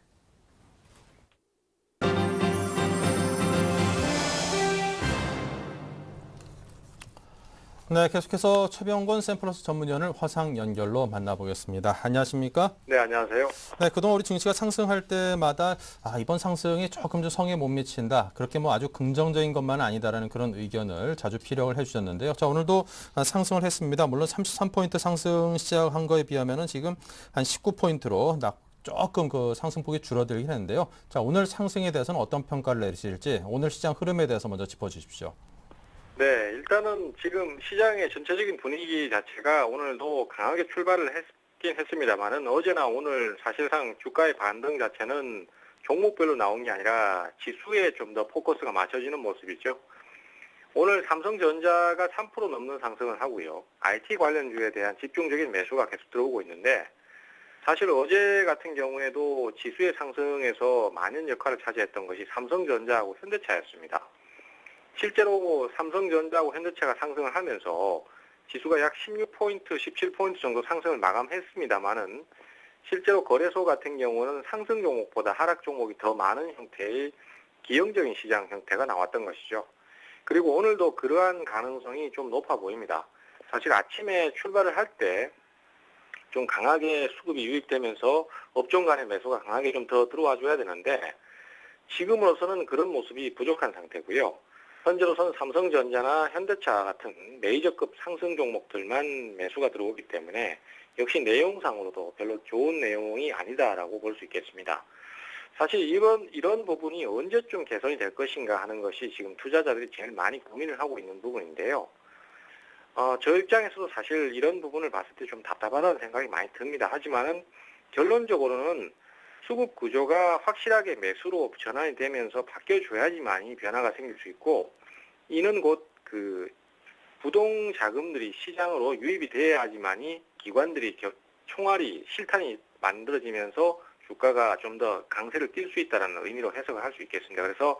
네, 계속해서 최병권 샘플러스 전문위원을 화상 연결로 만나보겠습니다. 안녕하십니까? 네, 안녕하세요. 네, 그동안 우리 증시가 상승할 때마다 이번 상승이 조금 좀 성에 못 미친다. 그렇게 뭐 아주 긍정적인 것만은 아니다라는 그런 의견을 자주 피력을 해주셨는데요. 자, 오늘도 상승을 했습니다. 물론 33포인트 상승 시작한 거에 비하면은 지금 한 19포인트로 조금 그 상승폭이 줄어들긴 했는데요. 자, 오늘 상승에 대해서는 어떤 평가를 내리실지 오늘 시장 흐름에 대해서 먼저 짚어주십시오. 네, 일단은 지금 시장의 전체적인 분위기 자체가 오늘도 강하게 출발을 했긴 했습니다만은 어제나 오늘 사실상 주가의 반등 자체는 종목별로 나온 게 아니라 지수에 좀 더 포커스가 맞춰지는 모습이죠. 오늘 삼성전자가 3% 넘는 상승을 하고요. IT 관련주에 대한 집중적인 매수가 계속 들어오고 있는데 사실 어제 같은 경우에도 지수의 상승에서 많은 역할을 차지했던 것이 삼성전자하고 현대차였습니다. 실제로 삼성전자하고 현대차가 상승을 하면서 지수가 약 16포인트, 17포인트 정도 상승을 마감했습니다만은 실제로 거래소 같은 경우는 상승 종목보다 하락 종목이 더 많은 형태의 기형적인 시장 형태가 나왔던 것이죠. 그리고 오늘도 그러한 가능성이 좀 높아 보입니다. 사실 아침에 출발을 할 때 좀 강하게 수급이 유입되면서 업종 간의 매수가 강하게 좀 더 들어와 줘야 되는데 지금으로서는 그런 모습이 부족한 상태고요. 현재로서는 삼성전자나 현대차 같은 메이저급 상승 종목들만 매수가 들어오기 때문에 역시 내용상으로도 별로 좋은 내용이 아니다라고 볼 수 있겠습니다. 사실 이런 부분이 언제쯤 개선이 될 것인가 하는 것이 지금 투자자들이 제일 많이 고민을 하고 있는 부분인데요. 저 입장에서도 사실 이런 부분을 봤을 때 좀 답답하다는 생각이 많이 듭니다. 하지만은 결론적으로는 수급 구조가 확실하게 매수로 전환이 되면서 바뀌어줘야지만이 변화가 생길 수 있고, 이는 곧 그 부동 자금들이 시장으로 유입이 돼야지만이 기관들이 총알이 실탄이 만들어지면서 주가가 좀 더 강세를 띨 수 있다는 의미로 해석을 할 수 있겠습니다. 그래서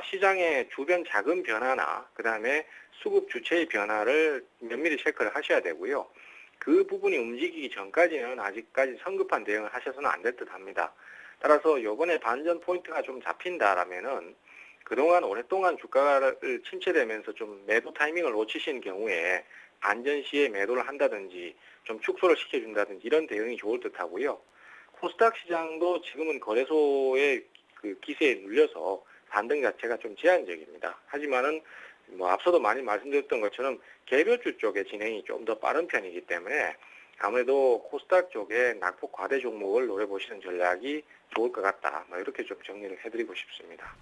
시장의 주변 자금 변화나 그 다음에 수급 주체의 변화를 면밀히 체크를 하셔야 되고요. 그 부분이 움직이기 전까지는 아직까지 성급한 대응을 하셔서는 안 될 듯 합니다. 따라서 이번에 반전 포인트가 좀 잡힌다라면은 그동안 오랫동안 주가를 침체되면서 좀 매도 타이밍을 놓치신 경우에 반전 시에 매도를 한다든지 좀 축소를 시켜준다든지 이런 대응이 좋을 듯 하고요. 코스닥 시장도 지금은 거래소의 그 기세에 눌려서 반등 자체가 좀 제한적입니다. 하지만은 앞서도 많이 말씀드렸던 것처럼 개별주 쪽의 진행이 좀 더 빠른 편이기 때문에 아무래도 코스닥 쪽에 낙폭 과대 종목을 노려보시는 전략이 좋을 것 같다. 이렇게 좀 정리를 해드리고 싶습니다.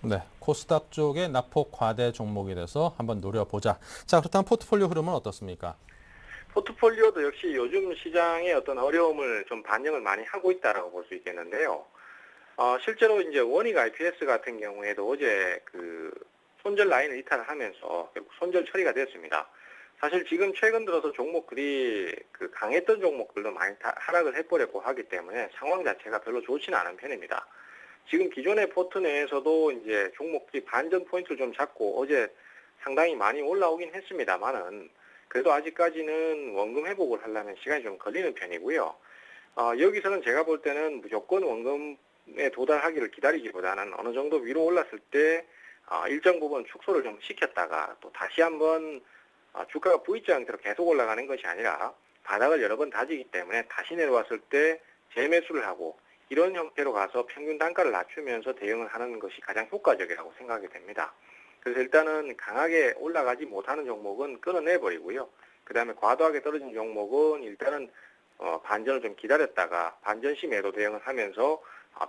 네, 코스닥 쪽의 낙폭 과대 종목이 돼서 한번 노려보자. 자, 그렇다면 포트폴리오 흐름은 어떻습니까? 포트폴리오도 역시 요즘 시장의 어떤 어려움을 좀 반영을 많이 하고 있다라고 볼 수 있겠는데요. 실제로 이제 원익 IPS 같은 경우에도 어제 그 손절 라인을 이탈을 하면서 결국 손절 처리가 됐습니다. 사실 지금 최근 들어서 종목들이 그 강했던 종목들도 많이 하락을 해버렸고 하기 때문에 상황 자체가 별로 좋지는 않은 편입니다. 지금 기존의 포트 내에서도 이제 종목들이 반전 포인트를 좀 잡고 어제 상당히 많이 올라오긴 했습니다만은 그래도 아직까지는 원금 회복을 하려면 시간이 좀 걸리는 편이고요. 여기서는 제가 볼 때는 무조건 원금에 도달하기를 기다리기보다는 어느 정도 위로 올랐을 때 일정 부분 축소를 좀 시켰다가 또 다시 한번 주가가 V자 형태로 계속 올라가는 것이 아니라 바닥을 여러 번 다지기 때문에 다시 내려왔을 때 재매수를 하고 이런 형태로 가서 평균 단가를 낮추면서 대응을 하는 것이 가장 효과적이라고 생각이 됩니다. 그래서 일단은 강하게 올라가지 못하는 종목은 끊어내버리고요. 그 다음에 과도하게 떨어진 종목은 일단은 반전을 좀 기다렸다가 반전 시 매도 대응을 하면서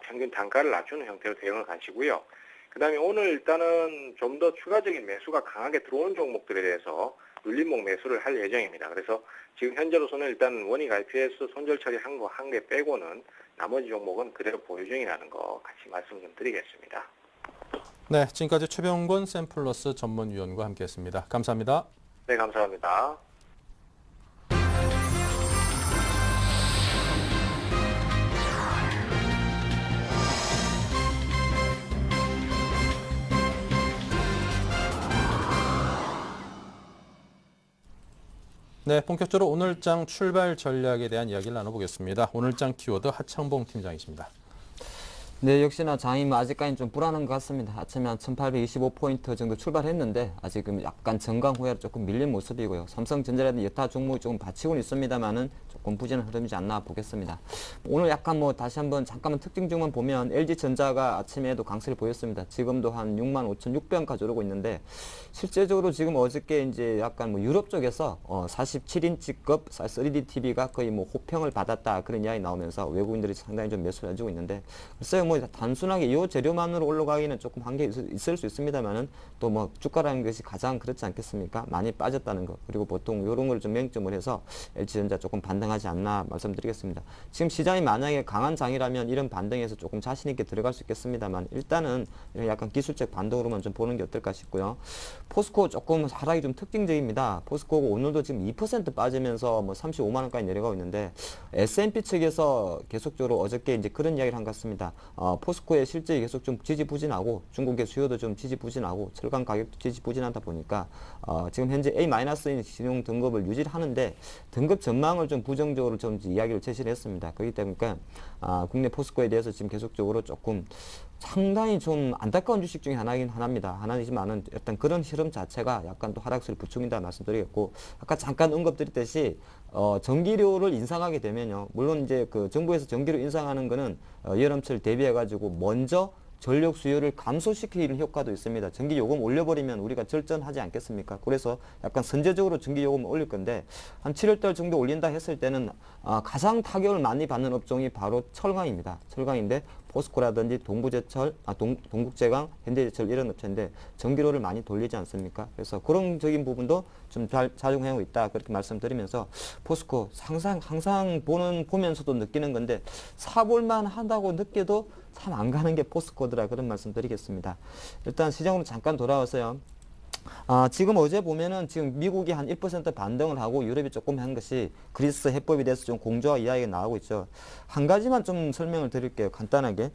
평균 단가를 낮추는 형태로 대응을 가시고요. 그 다음에 오늘 일단은 좀 더 추가적인 매수가 강하게 들어오는 종목들에 대해서 눌림목 매수를 할 예정입니다. 그래서 지금 현재로서는 일단 원익 IPS 손절 처리한 거 한 개 빼고는 나머지 종목은 그대로 보유 중이라는 거 같이 말씀 좀 드리겠습니다. 네, 지금까지 최병권 샘플러스 전문위원과 함께했습니다. 감사합니다. 네, 감사합니다. 네, 본격적으로 오늘장 출발 전략에 대한 이야기를 나눠보겠습니다. 오늘장 키워드 하창봉 팀장이십니다. 네, 역시나 장이 아직까지는 좀 불안한 것 같습니다. 아침에 한 1825포인트 정도 출발했는데 아직은 약간 전강 후회로 조금 밀린 모습이고요. 삼성전자라든지 여타 종목이 조금 받치고는 있습니다만은 조금 부진한 흐름이지 않나 보겠습니다. 오늘 약간 다시 한번 잠깐만 특징 중만 보면 LG전자가 아침에도 강세를 보였습니다. 지금도 한 65,600원까지 오르고 있는데 실제적으로 지금 어저께 이제 약간 유럽 쪽에서 47인치급 3D TV가 거의 호평을 받았다 그런 이야기 나오면서 외국인들이 상당히 좀 매수를 해주고 있는데 글쎄요 단순하게 이 재료만으로 올라가기는 조금 한계 있을 수 있습니다만은 또 주가라는 것이 가장 그렇지 않겠습니까? 많이 빠졌다는 거 그리고 보통 이런 걸 좀 맹점을 해서 LG전자 조금 반등하지 않나 말씀드리겠습니다. 지금 시장이 만약에 강한 장이라면 이런 반등에서 조금 자신 있게 들어갈 수 있겠습니다만 일단은 약간 기술적 반등으로만 좀 보는 게 어떨까 싶고요. 포스코 조금 하락이 좀 특징적입니다. 포스코가 오늘도 지금 2% 빠지면서 35만 원까지 내려가고 있는데 S&P 측에서 계속적으로 어저께 이제 그런 이야기를 한 것 같습니다. 포스코의 실적이 계속 좀 지지부진하고 중국의 수요도 좀 지지부진하고 철강 가격도 지지부진하다 보니까 지금 현재 A-인 신용 등급을 유지하는데 등급 전망을 좀 부정적으로 좀 이야기를 제시를 했습니다. 그렇기 때문에 국내 포스코에 대해서 지금 계속적으로 조금 상당히 좀 안타까운 주식 중에 하나입니다. 하나이지만은 일단 그런 흐름 자체가 약간 또 하락세를 부추긴다 말씀드리겠고 아까 잠깐 언급드렸듯이 전기료를 인상하게 되면요. 물론 이제 그 정부에서 전기료 인상하는 거는 여름철 대비해 가지고 먼저 전력 수요를 감소시키는 효과도 있습니다. 전기 요금 올려버리면 우리가 절전하지 않겠습니까? 그래서 약간 선제적으로 전기 요금을 올릴 건데 한 7월달 정도 올린다 했을 때는 가장 타격을 많이 받는 업종이 바로 철강입니다. 철강인데 포스코라든지 동부제철, 동국제강, 현대제철 이런 업체인데 전기료를 많이 돌리지 않습니까? 그래서 그런 적인 부분도 좀 잘 작용하고 있다 그렇게 말씀드리면서 포스코 항상 보면서도 느끼는 건데 사볼만 한다고 느껴도 참 안 가는 게 포스코더라 그런 말씀드리겠습니다. 일단 시장으로 잠깐 돌아와서요. 지금 어제 보면은 지금 미국이 한 1% 반등을 하고 유럽이 조금 한 것이 그리스 해법에 대해서 좀 공조와 이야기가 나오고 있죠. 한 가지만 좀 설명을 드릴게요. 간단하게.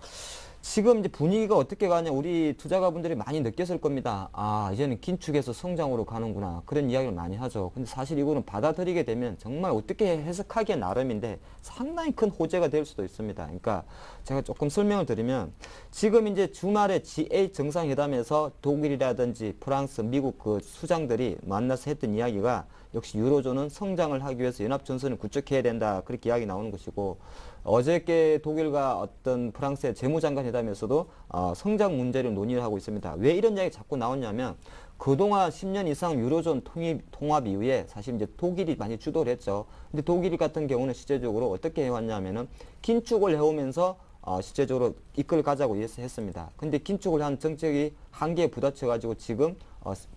지금 이제 분위기가 어떻게 가냐, 우리 투자가분들이 많이 느꼈을 겁니다. 이제는 긴축에서 성장으로 가는구나. 그런 이야기를 많이 하죠. 근데 사실 이거는 받아들이게 되면 정말 어떻게 해석하기에 나름인데 상당히 큰 호재가 될 수도 있습니다. 그러니까 제가 조금 설명을 드리면 지금 이제 주말에 G8 정상회담에서 독일이라든지 프랑스, 미국 그 수장들이 만나서 했던 이야기가 역시 유로존은 성장을 하기 위해서 연합전선을 구축해야 된다. 그렇게 이야기 나오는 것이고 어저께 독일과 어떤 프랑스의 재무장관 회담에서도 성장 문제를 논의를 하고 있습니다. 왜 이런 이야기 자꾸 나오냐면 그동안 10년 이상 유로존 통합 이후에 사실 이제 독일이 많이 주도를 했죠. 근데 독일 같은 경우는 실제적으로 어떻게 해왔냐면은 긴축을 해오면서 실제적으로 이끌 가자고 했습니다. 근데 긴축을 한 정책이 한계에 부딪혀가지고 지금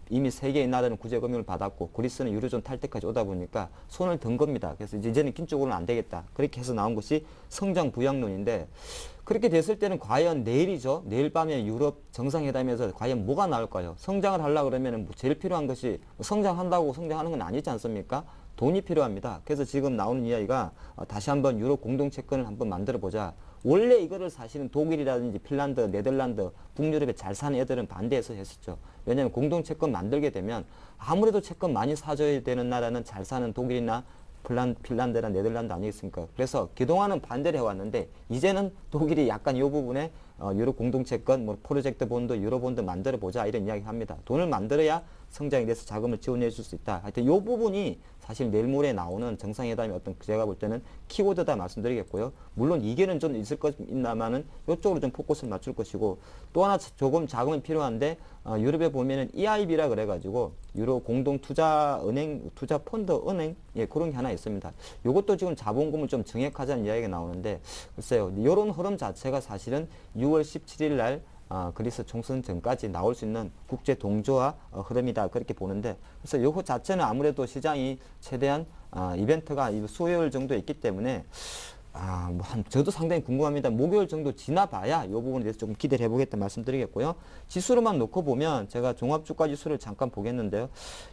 이미 세 개의 나라는 구제금융을 받았고 그리스는 유로존 탈퇴까지 오다 보니까 손을 든 겁니다. 그래서 이제는 긴축으로는 안 되겠다. 그렇게 해서 나온 것이 성장 부양론인데 그렇게 됐을 때는 과연 내일이죠. 내일 밤에 유럽 정상회담에서 과연 뭐가 나올까요? 성장을 하려고 그러면 제일 필요한 것이 성장한다고 성장하는 건 아니지 않습니까? 돈이 필요합니다. 그래서 지금 나오는 이야기가 다시 한번 유럽 공동채권을 한번 만들어 보자. 원래 이거를 사실은 독일이라든지 핀란드, 네덜란드, 북유럽에 잘 사는 애들은 반대해서 했었죠. 왜냐하면 공동채권 만들게 되면 아무래도 채권 많이 사줘야 되는 나라는 잘 사는 독일이나 핀란드나 네덜란드 아니겠습니까? 그래서 그동안은 반대를 해왔는데 이제는 독일이 약간 이 부분에 유럽 공동채권, 뭐 프로젝트 본드, 유로본드 만들어 보자 이런 이야기 합니다. 돈을 만들어야 성장에 대해서 자금을 지원해 줄 수 있다. 하여튼 이 부분이 사실 내일 모레 나오는 정상회담의 어떤 제가 볼 때는 키워드다 말씀드리겠고요. 물론 이견은 좀 있을 것입니다만은 이쪽으로 좀 포커스를 맞출 것이고 또 하나 조금 자금이 필요한데 유럽에 보면은 EIB라 그래가지고 유로 공동 투자 은행, 투자 펀드 은행 그런 게 하나 있습니다. 이것도 지금 자본금을 좀 증액하자는 이야기가 나오는데 글쎄요. 이런 흐름 자체가 사실은 6월 17일 날 그리스 총선 전까지 나올 수 있는 국제 동조화 흐름이다 그렇게 보는데 그래서 이거 자체는 아무래도 시장이 최대한 이벤트가 수요일 정도 있기 때문에 저도 상당히 궁금합니다. 목요일 정도 지나봐야 이 부분에 대해서 조금 기대를 해보겠다 말씀드리겠고요. 지수로만 놓고 보면 제가 종합주가 지수를 잠깐 보겠는데요.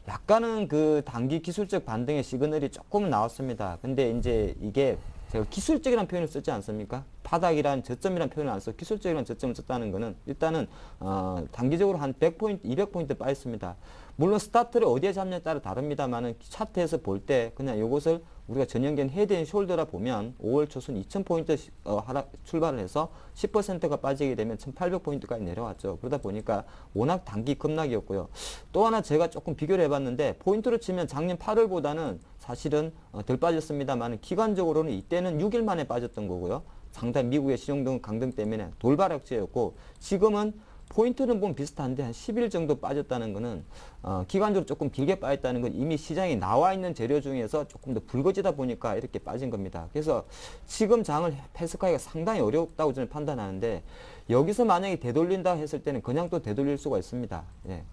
약간은 그 단기 기술적 반등의 시그널이 조금 나왔습니다. 근데 이제 이게 제가 기술적이라는 표현을 쓰지 않습니까? 바닥이란 저점이라는 표현을 안 써. 기술적이라는 저점을 썼다는 거는 일단은 단기적으로 한 100포인트, 200포인트 빠졌습니다. 물론 스타트를 어디에 잡냐에 따라 다릅니다만은 차트에서 볼 때 그냥 이것을 우리가 전형적인 헤드앤숄더라 보면 5월 초순 2000포인트 출발을 해서 10%가 빠지게 되면 1800포인트까지 내려왔죠. 그러다 보니까 워낙 단기 급락이었고요. 또 하나 제가 조금 비교를 해봤는데 포인트로 치면 작년 8월보다는 사실은 덜 빠졌습니다만 기간적으로는 이때는 6일 만에 빠졌던 거고요. 상당히 미국의 신용등 강등 때문에 돌발악재였고 지금은 포인트는 보면 비슷한데 한 10일 정도 빠졌다는 거는 기간적으로 조금 길게 빠졌다는 건 이미 시장에 나와 있는 재료 중에서 조금 더 붉어지다 보니까 이렇게 빠진 겁니다. 그래서 지금 장을 해석하기가 상당히 어렵다고 저는 판단하는데 여기서 만약에 되돌린다 했을 때는 그냥 또 되돌릴 수가 있습니다.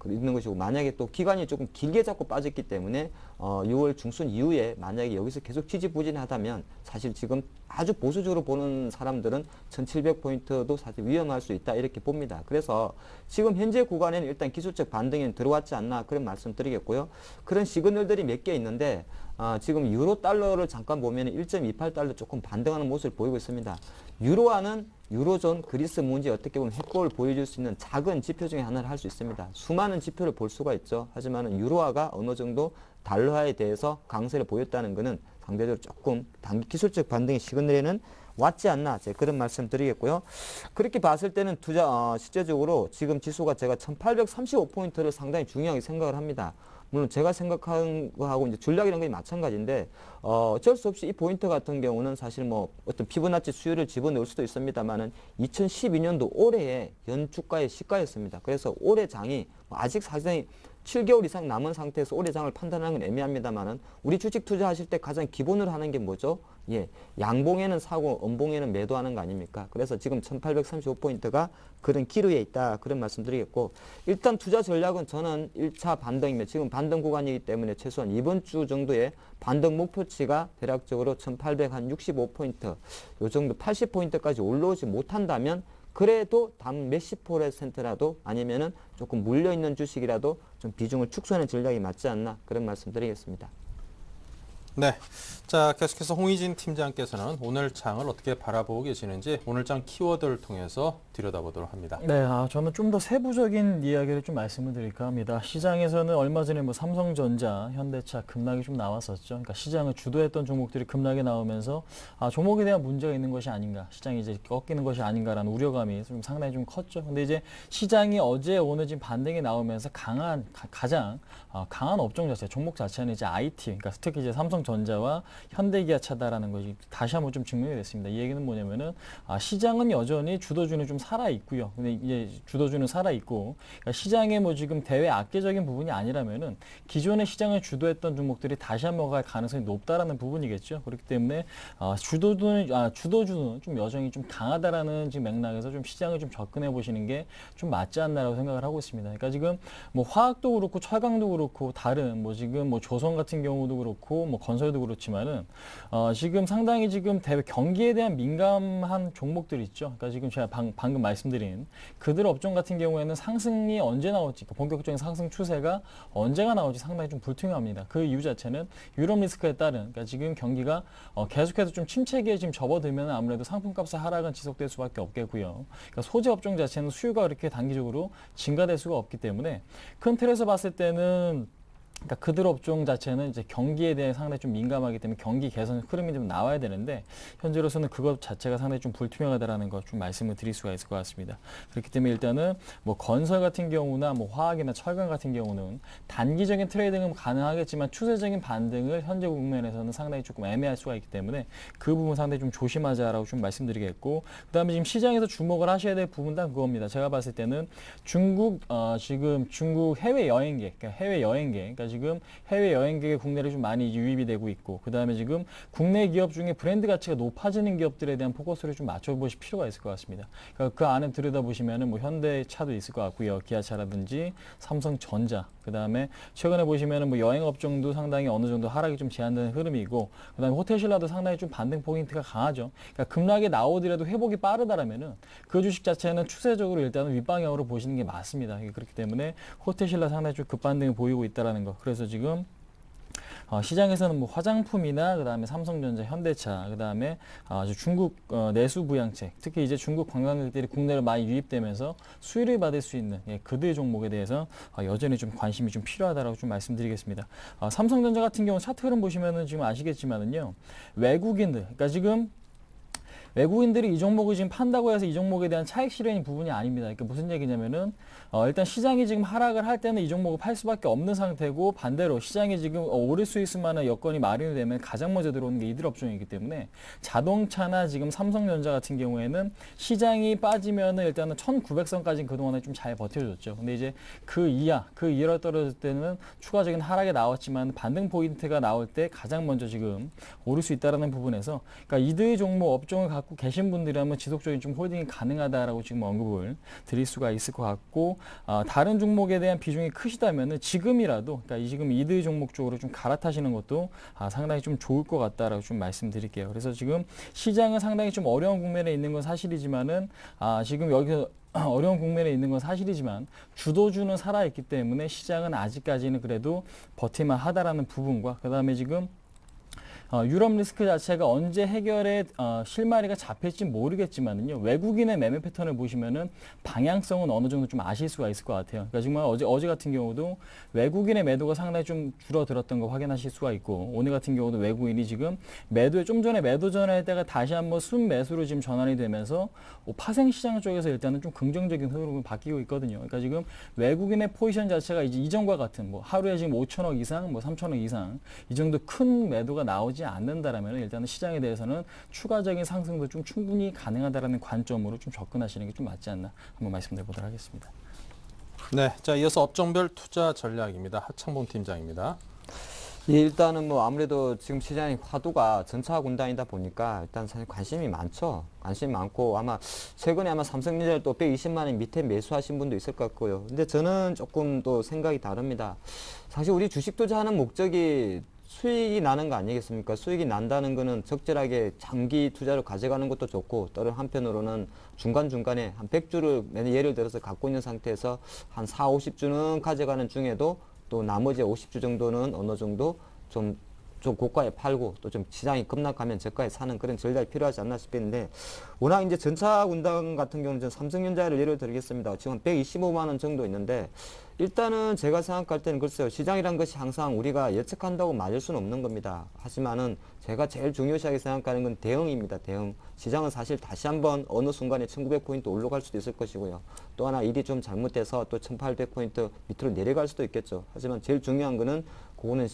있는 것이고 만약에 또 기간이 조금 길게 잡고 빠졌기 때문에 6월 중순 이후에 만약에 여기서 계속 지지부진하다면 사실 지금 아주 보수적으로 보는 사람들은 1700포인트도 사실 위험할 수 있다 이렇게 봅니다. 그래서 지금 현재 구간에는 일단 기술적 반등이 들어왔지 않나 그런 말씀 드리겠고요. 그런 시그널들이 몇 개 있는데 지금 유로 달러를 잠깐 보면 1.28달러 조금 반등하는 모습을 보이고 있습니다. 유로화는 유로존 그리스 문제 어떻게 보면 해법을 보여줄 수 있는 작은 지표 중에 하나를 할 수 있습니다. 수많은 지표를 볼 수가 있죠. 하지만 유로화가 어느 정도 달러화에 대해서 강세를 보였다는 것은 상대적으로 조금 단기 기술적 반등의 시그널에는 왔지 않나 그런 말씀 드리겠고요. 그렇게 봤을 때는 실제적으로 지금 지수가 제가 1835포인트를 상당히 중요하게 생각을 합니다. 물론 제가 생각하는 거하고 이제 전략이라는 게 마찬가지인데 어쩔 수 없이 이 포인트 같은 경우는 사실 뭐 어떤 피보나치 수율을 집어넣을 수도 있습니다만은 2012년도 올해의 연주가의 시가였습니다. 그래서 올해 장이 아직 사실상 7개월 이상 남은 상태에서 올해 장을 판단하는 건 애매합니다만은 우리 주식 투자하실 때 가장 기본으로 하는 게 뭐죠? 예, 양봉에는 사고 음봉에는 매도하는 거 아닙니까? 그래서 지금 1835포인트가 그런 기류에 있다 그런 말씀드리겠고 일단 투자 전략은 저는 1차 반등이면 지금 반등 구간이기 때문에 최소한 이번 주 정도의 반등 목표치가 대략적으로 1865포인트 요 정도 80포인트까지 올라오지 못한다면 그래도 단 몇십 %라도 아니면은 조금 물려있는 주식이라도 좀 비중을 축소하는 전략이 맞지 않나 그런 말씀 드리겠습니다. 네. 자, 계속해서 홍의진 팀장께서는 오늘 장을 어떻게 바라보고 계시는지 오늘 장 키워드를 통해서 들여다보도록 합니다. 네, 저는 좀 더 세부적인 이야기를 좀 말씀을 드릴까 합니다. 시장에서는 얼마 전에 뭐 삼성전자, 현대차 급락이 좀 나왔었죠. 그러니까 시장을 주도했던 종목들이 급락이 나오면서 종목에 대한 문제가 있는 것이 아닌가, 시장이 이제 꺾이는 것이 아닌가라는 우려감이 좀 상당히 좀 컸죠. 근데 이제 시장이 어제 오늘 지금 반등이 나오면서 가장 강한 업종 자체, 종목 자체는 이제 IT, 그러니까 특히 이제 삼성전자와 현대기아차다라는 것이 다시 한번 좀 증명이 됐습니다. 이 얘기는 뭐냐면은 시장은 여전히 주도주는 좀 살아 있고요. 근데 이제 주도주는 살아 있고 그러니까 시장에 뭐 지금 대외 악재적인 부분이 아니라면은 기존의 시장을 주도했던 종목들이 다시 한번 갈 가능성이 높다라는 부분이겠죠. 그렇기 때문에 주도주는 좀 여전히 좀 강하다라는 지금 맥락에서 좀 시장을 좀 접근해 보시는 게 좀 맞지 않나라고 생각을 하고 있습니다. 그러니까 지금 뭐 화학도 그렇고 철강도 그렇고 다른 뭐 지금 뭐 조선 같은 경우도 그렇고 뭐 건설도 그렇지만은 지금 상당히 지금 대외 경기에 대한 민감한 종목들 있죠. 그러니까 지금 제가 방금 말씀드린 그들 업종 같은 경우에는 상승이 언제 나올지, 그러니까 본격적인 상승 추세가 언제가 나올지 상당히 좀 불투명합니다. 그 이유 자체는 유럽 리스크에 따른, 그러니까 지금 경기가 계속해서 좀 침체기에 지금 접어들면 아무래도 상품값의 하락은 지속될 수밖에 없겠고요. 그러니까 소재 업종 자체는 수요가 그렇게 단기적으로 증가될 수가 없기 때문에 큰 틀에서 봤을 때는 그러니까 그들 업종 자체는 이제 경기에 대해 상당히 좀 민감하기 때문에 경기 개선 흐름이 좀 나와야 되는데 현재로서는 그것 자체가 상당히 좀 불투명하다라는 것 좀 말씀을 드릴 수가 있을 것 같습니다. 그렇기 때문에 일단은 뭐 건설 같은 경우나 뭐 화학이나 철강 같은 경우는 단기적인 트레이딩은 가능하겠지만 추세적인 반등을 현재 국면에서는 상당히 조금 애매할 수가 있기 때문에 그 부분 상당히 좀 조심하자라고 좀 말씀드리겠고 그다음에 지금 시장에서 주목을 하셔야 될 부분 단 그겁니다. 제가 봤을 때는 지금 중국 해외 여행객, 그러니까 지금 해외 여행객의 국내를 좀 많이 유입이 되고 있고 그다음에 지금 국내 기업 중에 브랜드 가치가 높아지는 기업들에 대한 포커스를 좀 맞춰보실 필요가 있을 것 같습니다. 그러니까 그 안에 들여다보시면은 뭐 현대차도 있을 것 같고요. 기아차라든지 삼성전자 그다음에 최근에 보시면은 뭐 여행 업종도 상당히 어느 정도 하락이 좀 제한되는 흐름이고 그다음에 호텔신라도 상당히 좀 반등 포인트가 강하죠. 그러니까 급락이 나오더라도 회복이 빠르다라면은 그 주식 자체는 추세적으로 일단은 윗방향으로 보시는 게 맞습니다. 그렇기 때문에 호텔신라 상당히 좀 급반등을 보이고 있다라는 거. 그래서 지금 시장에서는 뭐 화장품이나 그다음에 삼성전자, 현대차, 그다음에 중국 내수 부양책, 특히 이제 중국 관광객들이 국내로 많이 유입되면서 수혜를 받을 수 있는 그들 종목에 대해서 여전히 좀 관심이 좀 필요하다라고 좀 말씀드리겠습니다. 삼성전자 같은 경우 차트 흐름 보시면은 지금 아시겠지만은요, 외국인들, 그러니까 지금 외국인들이 이 종목을 지금 판다고 해서 이 종목에 대한 차익 실현이 부분이 아닙니다. 그러니까 무슨 얘기냐면은 일단 시장이 지금 하락을 할 때는 이 종목을 팔 수밖에 없는 상태고 반대로 시장이 지금 오를 수 있을 만한 여건이 마련이 되면 가장 먼저 들어오는 게 이들 업종이기 때문에 자동차나 지금 삼성전자 같은 경우에는 시장이 빠지면은 일단은 1900선까지는 그동안에 좀 잘 버텨줬죠. 근데 이제 그 이하로 떨어질 때는 추가적인 하락이 나왔지만 반등 포인트가 나올 때 가장 먼저 지금 오를 수 있다라는 부분에서 그러니까 이들 종목 업종을 갖고 계신 분들이라면 지속적인 좀 홀딩이 가능하다라고 지금 언급을 드릴 수가 있을 것 같고 다른 종목에 대한 비중이 크시다면은 지금이라도 그러니까 지금 이들 종목 쪽으로 좀 갈아타시는 것도 상당히 좀 좋을 것 같다라고 좀 말씀드릴게요. 그래서 지금 시장은 상당히 좀 어려운 국면에 있는 건 사실이지만은 지금 여기서 어려운 국면에 있는 건 사실이지만 주도주는 살아있기 때문에 시장은 아직까지는 그래도 버틸만 하다라는 부분과 그다음에 지금 유럽 리스크 자체가 언제 해결에 실마리가 잡힐지 모르겠지만은요. 외국인의 매매 패턴을 보시면은 방향성은 어느 정도 좀 아실 수가 있을 것 같아요. 그러니까 정말 어제 같은 경우도 외국인의 매도가 상당히 좀 줄어들었던 거 확인하실 수가 있고, 오늘 같은 경우도 외국인이 지금 좀 전에 매도 전환할 때가 다시 한번 순매수로 지금 전환이 되면서 파생 시장 쪽에서 일단은 좀 긍정적인 흐름으로 바뀌고 있거든요. 그러니까 지금 외국인의 포지션 자체가 이제 이전과 같은 하루에 지금 5천억 이상, 3천억 이상 이 정도 큰 매도가 나오지 않는다라면 일단은 시장에 대해서는 추가적인 상승도 좀 충분히 가능하다라는 관점으로 좀 접근하시는 게 좀 맞지 않나 한번 말씀드려 보도록 하겠습니다. 네, 자 이어서 업종별 투자 전략입니다. 하창봉 팀장입니다. 예, 일단은 아무래도 지금 시장의 화두가 전차 군단이다 보니까 일단 사실 관심이 많죠. 관심이 많고 아마 최근에 삼성전자를 또 120만 원 밑에 매수하신 분도 있을 것 같고요. 근데 저는 조금 또 생각이 다릅니다. 사실 우리 주식 투자하는 목적이 수익이 나는 거 아니겠습니까? 수익이 난다는 거는 적절하게 장기 투자로 가져가는 것도 좋고, 다른 한편으로는 중간중간에 한 100주를 예를 들어서 갖고 있는 상태에서 한 4, 50주는 가져가는 중에도 또 나머지 50주 정도는 어느 정도 좀 고가에 팔고 또 좀 시장이 급락하면 저가에 사는 그런 전략이 필요하지 않나 싶겠는데, 워낙 이제 전차 군단 같은 경우는 삼성전자를 예를 들겠습니다. 지금 125만 원 정도 있는데, 일단은 제가 생각할 때는 글쎄요, 시장이란 것이 항상 우리가 예측한다고 맞을 수는 없는 겁니다. 하지만은 제가 제일 중요시하게 생각하는 건 대응입니다. 대응. 시장은 사실 다시 한번 어느 순간에 1900포인트 올라갈 수도 있을 것이고요. 또 하나 일이 좀 잘못돼서 또 1800포인트 밑으로 내려갈 수도 있겠죠. 하지만 제일 중요한 거는 그거는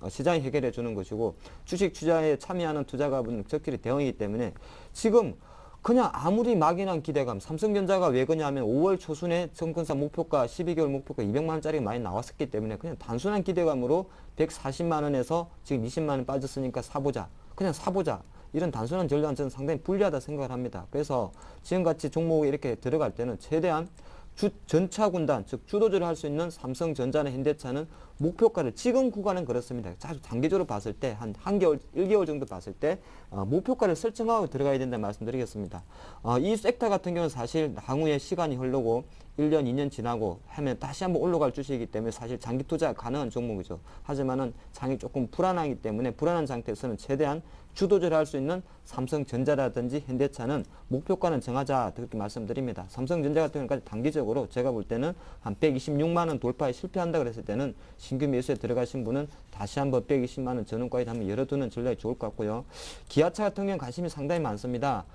시장이 해결해 주는 것이고, 주식 투자에 참여하는 투자가분은 적절히 대응이기 때문에 지금 그냥 아무리 막연한 기대감, 삼성전자가 왜 그러냐면 5월 초순에 증권사 목표가 12개월 목표가 200만 원짜리가 많이 나왔었기 때문에 그냥 단순한 기대감으로 140만 원에서 지금 20만 원 빠졌으니까 사보자. 그냥 사보자. 이런 단순한 전략은 저는 상당히 불리하다 생각을 합니다. 그래서 지금같이 종목에 이렇게 들어갈 때는 최대한 전차 군단, 즉 주도주를 할 수 있는 삼성전자나 현대차는 목표가를 지금 구간은 그렇습니다. 아주 단기적으로 봤을 때 한 1개월 정도 봤을 때 목표가를 설정하고 들어가야 된다는 말씀드리겠습니다. 이 섹터 같은 경우는 사실 향후에 시간이 흐르고 1년, 2년 지나고 하면 다시 한번 올라갈 주식이기 때문에 사실 장기 투자 가능한 종목이죠. 하지만은 장이 조금 불안하기 때문에 불안한 상태에서는 최대한 주도주를 할 수 있는 삼성전자라든지 현대차는 목표가는 정하자, 그렇게 말씀드립니다. 삼성전자 같은 경우는 단기적으로 제가 볼 때는 한 126만 원 돌파에 실패한다 그랬을 때는 신규 매수에 들어가신 분은 다시 한번 120만 원 전원가에 한번 열어두는 전략이 좋을 것 같고요. 기아차 같은 경우는 관심이 상당히 많습니다.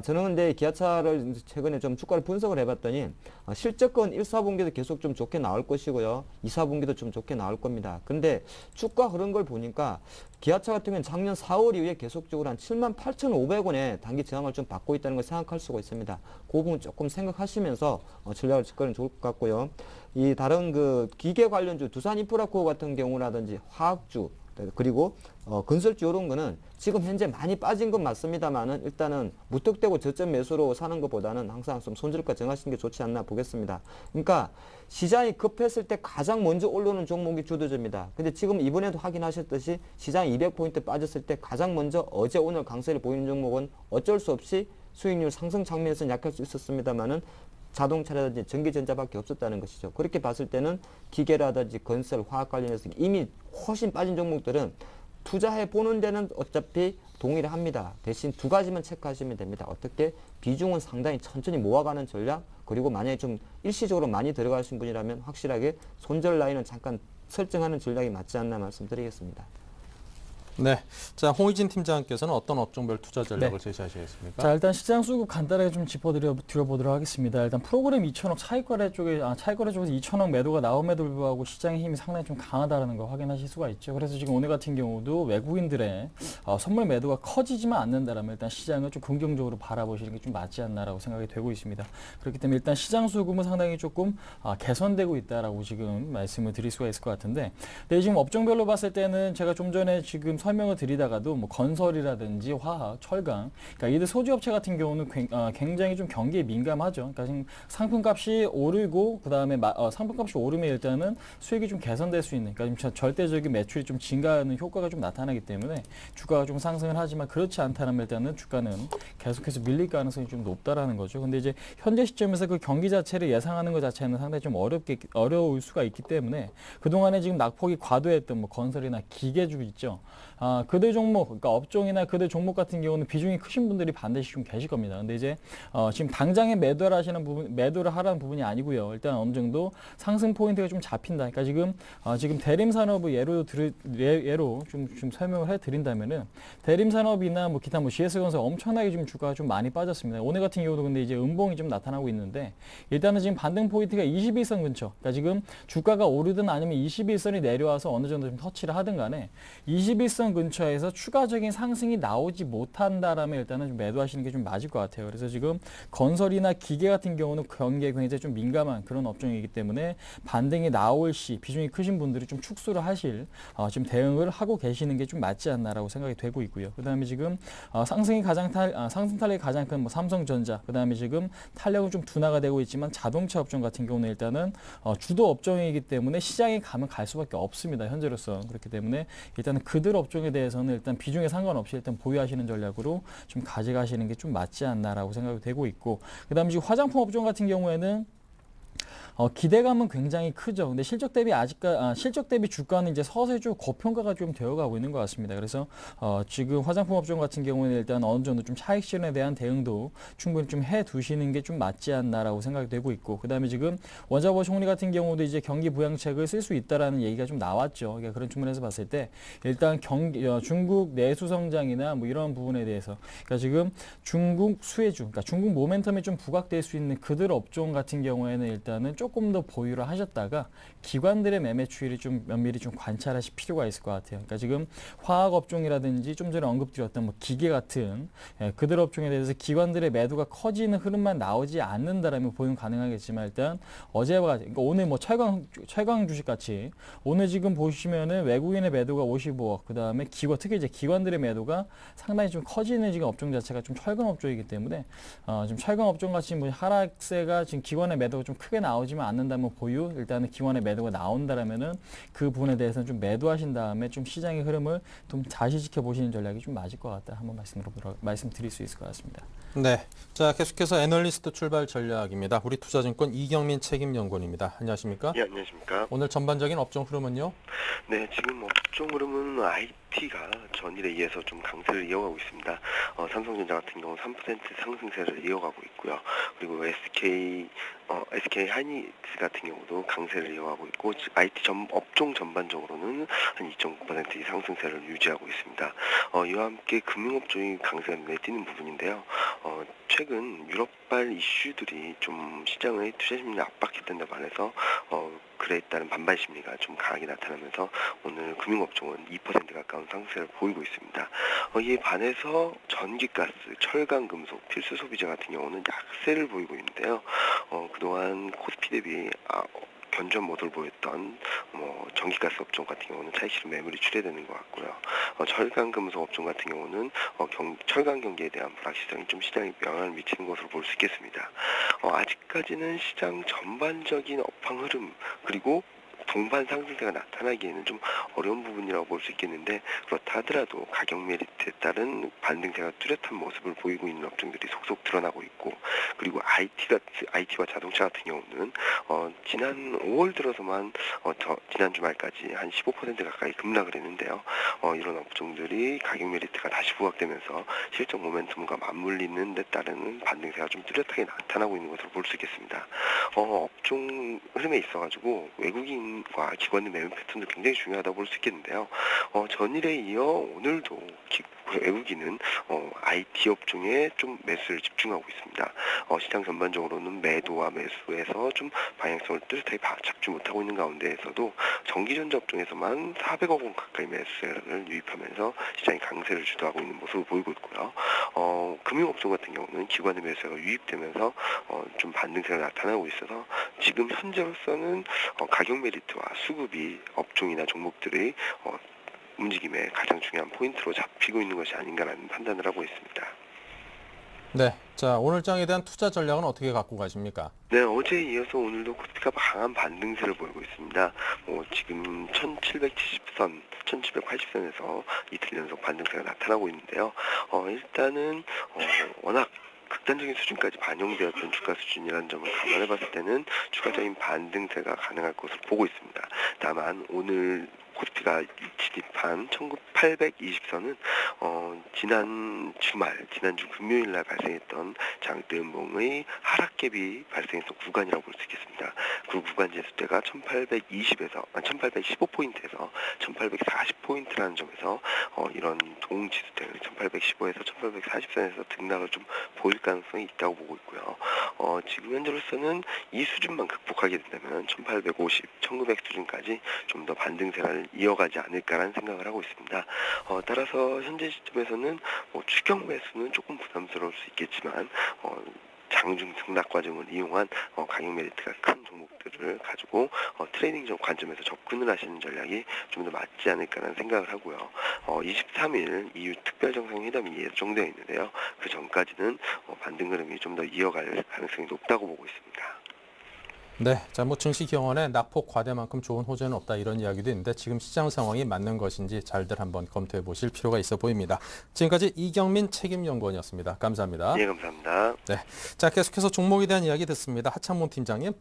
저는 근데 기아차를 최근에 좀 주가를 분석을 해봤더니 실적은 1, 4분기도 계속 좀 좋게 나올 것이고요. 2, 4분기도 좀 좋게 나올 겁니다. 근데 주가 흐른 걸 보니까 기아차 같은 경우는 작년 4월 이후에 계속적으로 한 78,500원에 단기 저항을 좀 받고 있다는 걸 생각할 수가 있습니다. 그 부분 조금 생각하시면서 전략을 접근하면 좋을 것 같고요. 이 다른 기계 관련주 두산인프라코어 같은 경우라든지 화학주, 그리고 건설주 이런 거는 지금 현재 많이 빠진 건 맞습니다만은 일단은 무턱대고 저점 매수로 사는 것보다는 항상 좀 손절가 정하시는 게 좋지 않나 보겠습니다. 그러니까 시장이 급했을 때 가장 먼저 올라오는 종목이 주도주입니다. 근데 지금 이번에도 확인하셨듯이 시장이 200포인트 빠졌을 때 가장 먼저 어제 오늘 강세를 보이는 종목은 어쩔 수 없이 수익률 상승 장면에서는 약할 수 있었습니다만은 자동차라든지 전기전자밖에 없었다는 것이죠. 그렇게 봤을 때는 기계라든지 건설, 화학 관련해서 이미 훨씬 빠진 종목들은 투자해 보는 데는 어차피 동의를 합니다. 대신 두 가지만 체크하시면 됩니다. 어떻게? 비중은 상당히 천천히 모아가는 전략, 그리고 만약에 좀 일시적으로 많이 들어가신 분이라면 확실하게 손절 라인은 잠깐 설정하는 전략이 맞지 않나 말씀드리겠습니다. 네, 자 홍의진 팀장께서는 어떤 업종별 투자 전략을 제시하시겠습니까? 자, 일단 시장 수급 간단하게 좀 짚어드려보도록 하겠습니다. 일단 프로그램 2천억 차익거래 쪽에서 2천억 매도가 나옴에도 불구하고 시장의 힘이 상당히 좀 강하다는 걸 확인하실 수가 있죠. 그래서 지금 오늘 같은 경우도 외국인들의 선물 매도가 커지지만 않는다라면 일단 시장을 좀 긍정적으로 바라보시는 게 좀 맞지 않나라고 생각이 되고 있습니다. 그렇기 때문에 일단 시장 수급은 상당히 조금 개선되고 있다라고 지금 말씀을 드릴 수가 있을 것 같은데, 근데 지금 업종별로 봤을 때는 제가 좀 전에 지금 설명을 드리다가도 건설이라든지 화학, 철강, 그러니까 이들 소지업체 같은 경우는 굉장히 좀 경기에 민감하죠. 그러니까 지금 상품값이 오르고 그다음에 상품값이 오르면 일단은 수익이 좀 개선될 수 있는, 그러니까 지금 절대적인 매출이 좀 증가하는 효과가 좀 나타나기 때문에 주가가 좀 상승을 하지만 그렇지 않다면 일단은 주가는 계속해서 밀릴 가능성이 좀 높다라는 거죠. 근데 이제 현재 시점에서 그 경기 자체를 예상하는 것 자체는 상당히 좀 어려울 수가 있기 때문에 그동안에 지금 낙폭이 과도했던 건설이나 기계주 있죠. 그들 종목, 그러니까 업종이나 그들 종목 같은 경우는 비중이 크신 분들이 반드시 좀 계실 겁니다. 근데 이제 지금 당장에 매도를 하라는 부분이 아니고요. 일단 어느 정도 상승 포인트가 좀 잡힌다. 그러니까 지금 대림산업을 예로 좀 설명을 해드린다면은 대림산업이나 뭐 기타 뭐 GS건설 엄청나게 지금 주가가 좀 많이 빠졌습니다. 오늘 같은 경우도 근데 이제 음봉이 좀 나타나고 있는데 일단은 지금 반등 포인트가 21선 근처. 그러니까 지금 주가가 오르든 아니면 21선이 내려와서 어느 정도 좀 터치를 하든 간에 21선 근처에서 추가적인 상승이 나오지 못한다라면 일단은 좀 매도하시는 게 좀 맞을 것 같아요. 그래서 지금 건설이나 기계 같은 경우는 경기에 굉장히 좀 민감한 그런 업종이기 때문에 반등이 나올 시 비중이 크신 분들이 좀 축소를 하실 지금 대응을 하고 계시는 게 좀 맞지 않나라고 생각이 되고 있고요. 그다음에 지금 상승 탄력이 가장 큰 뭐 삼성전자, 그다음에 지금 탄력은 좀 둔화가 되고 있지만 자동차 업종 같은 경우는 일단은 주도 업종이기 때문에 시장에 가면 갈 수밖에 없습니다. 현재로서. 그렇기 때문에 일단은 그들 업종에 대해서는 일단 비중에 상관없이 일단 보유하시는 전략으로 좀 가져가시는 게 좀 맞지 않나라고 생각이 되고 있고, 그다음에 지금 화장품 업종 같은 경우에는 기대감은 굉장히 크죠. 근데 실적 대비 주가는 이제 서서히 좀 고평가가 좀 되어가고 있는 것 같습니다. 그래서 지금 화장품 업종 같은 경우에는 일단 어느 정도 좀 차익 실현에 대한 대응도 충분히 좀 해두시는 게 좀 맞지 않나라고 생각이 되고 있고, 그다음에 지금 원자보 총리 같은 경우도 이제 경기 부양책을 쓸 수 있다라는 얘기가 좀 나왔죠. 그러니까 그런 측면에서 봤을 때 일단 중국 내수 성장이나 뭐 이런 부분에 대해서, 그러니까 지금 중국 수혜주, 그러니까 중국 모멘텀이 좀 부각될 수 있는 그들 업종 같은 경우에는 일단은 조금 더 보유를 하셨다가 기관들의 매매 추이를 좀 면밀히 좀 관찰하실 필요가 있을 것 같아요. 그러니까 지금 화학 업종이라든지 좀 전에 언급드렸던 뭐 기계 같은 그들 업종에 대해서 기관들의 매도가 커지는 흐름만 나오지 않는다라면 보유는 가능하겠지만, 일단 어제와 같이, 그러니까 오늘 뭐 철강 주식 같이 오늘 지금 보시면은 외국인의 매도가 55억, 그다음에 특히 이제 기관들의 매도가 상당히 좀 커지는 지금 업종 자체가 좀 철강 업종이기 때문에 좀 철강 업종 같이 뭐 하락세가 지금 기관의 매도가 좀 크게 나오지만 않는다면 보유, 일단은 기관의 매도가 나온다라면은 그 부분에 대해서는 좀 매도하신 다음에 좀 시장의 흐름을 좀 다시 지켜보시는 전략이 좀 맞을 것 같다. 한번 말씀드릴 수 있을 것 같습니다. 네, 자 계속해서 애널리스트 출발 전략입니다. 우리 투자증권 이경민 책임연구원입니다. 안녕하십니까? 예, 안녕하십니까? 오늘 전반적인 업종 흐름은요? 네, 지금 업종 흐름은 IT가 전일에 이어서 좀 강세를 이어가고 있습니다. 삼성전자 같은 경우는 3% 상승세를 이어가고 있고요. 그리고 SK 하이닉스 같은 경우도 강세를 이어가고 있고, IT 업종 전반적으로는 한 2.9% 상승세를 유지하고 있습니다. 이와 함께 금융업종이 강세가 눈에 띄는 부분인데요. 최근 유럽발 이슈들이 좀 시장의 투자 심리를 압박했던 데 반해서 그에 따른 반발 심리가 좀 강하게 나타나면서 오늘 금융업종은 2% 가까운 상승세를 보이고 있습니다. 이에 반해서 전기가스, 철강금속, 필수 소비재 같은 경우는 약세를 보이고 있는데요. 그동안 코스피 대비 견조한 모습을 보였던 전기가스 업종 같은 경우는 차익 실현 매물이 출회되는 것 같고요. 철강금속 업종 같은 경우는 철강 경기에 대한 불확실성이 좀 시장에 영향을 미치는 것으로 볼 수 있겠습니다. 아직까지는 시장 전반적인 업황 흐름, 그리고 동반 상승세가 나타나기에는 좀 어려운 부분이라고 볼 수 있겠는데, 그렇다 하더라도 가격 메리트에 따른 반등세가 뚜렷한 모습을 보이고 있는 업종들이 속속 드러나고 있고, 그리고 IT와 자동차 같은 경우는 지난 5월 들어서만 지난 주말까지 한 15% 가까이 급락을 했는데요. 이런 업종들이 가격 메리트가 다시 부각되면서 실적 모멘텀과 맞물리는 데 따르는 반등세가 좀 뚜렷하게 나타나고 있는 것으로 볼 수 있겠습니다. 업종 흐름에 있어가지고 외국인과 기관의 매매 패턴도 굉장히 중요하다고 볼 수 있겠는데요. 전일에 이어 오늘도 외국인은 IT 업종에 좀 매수를 집중하고 있습니다. 시장 전반적으로는 매도와 매수에서 좀 방향성을 뚜렷하게 잡지 못하고 있는 가운데에서도 전기전자 업종에서만 400억 원 가까이 매수세를 유입하면서 시장이 강세를 주도하고 있는 모습을 보이고 있고요. 금융업종 같은 경우는 기관의 매수세가 유입되면서 좀 반등세가 나타나고 있어서 지금 현재로서는 가격 메리트와 수급이 업종이나 종목들의 움직임의 가장 중요한 포인트로 잡히고 있는 것이 아닌가라는 판단을 하고 있습니다. 네, 자 오늘 장에 대한 투자 전략은 어떻게 갖고 가십니까? 네, 어제에 이어서 오늘도 코스피가 강한 반등세를 보이고 있습니다. 지금 1770선, 1780선에서 이틀 연속 반등세가 나타나고 있는데요. 일단은 워낙 극단적인 수준까지 반영되었던 주가 수준이라는 점을 감안해 봤을 때는 추가적인 반등세가 가능할 것으로 보고 있습니다. 다만 오늘 코스피가 진입한 1820선은 지난주 금요일 날 발생했던 장대음봉의 하락갭이 발생했던 구간이라고 볼 수 있겠습니다. 그 구간 지수대가 1815포인트에서 1840포인트라는 점에서 이런 동지수대 1815에서 1840선에서 등락을 좀 보일 가능성이 있다고 보고 있고요. 지금 현재로서는 이 수준만 극복하게 된다면 1850, 1900 수준까지 좀 더 반등세를 이어가지 않을까라는 생각을 하고 있습니다. 따라서 현재 시점에서는 추격 매수는 조금 부담스러울 수 있겠지만 장중 등락 과정을 이용한 가격 메리트가 큰 종목들을 가지고 트레이딩 관점에서 접근을 하시는 전략이 좀 더 맞지 않을까라는 생각을 하고요. 23일 EU 특별정상회담이 예정되어 있는데요. 그 전까지는 반등 흐름이 좀 더 이어갈 가능성이 높다고 보고 있습니다. 네, 자, 증시 경원에 낙폭 과대만큼 좋은 호재는 없다 이런 이야기도 있는데 지금 시장 상황이 맞는 것인지 잘들 한번 검토해 보실 필요가 있어 보입니다. 지금까지 이경민 책임연구원이었습니다. 감사합니다. 예, 감사합니다. 네, 자, 계속해서 종목에 대한 이야기 듣습니다. 하창문 팀장님.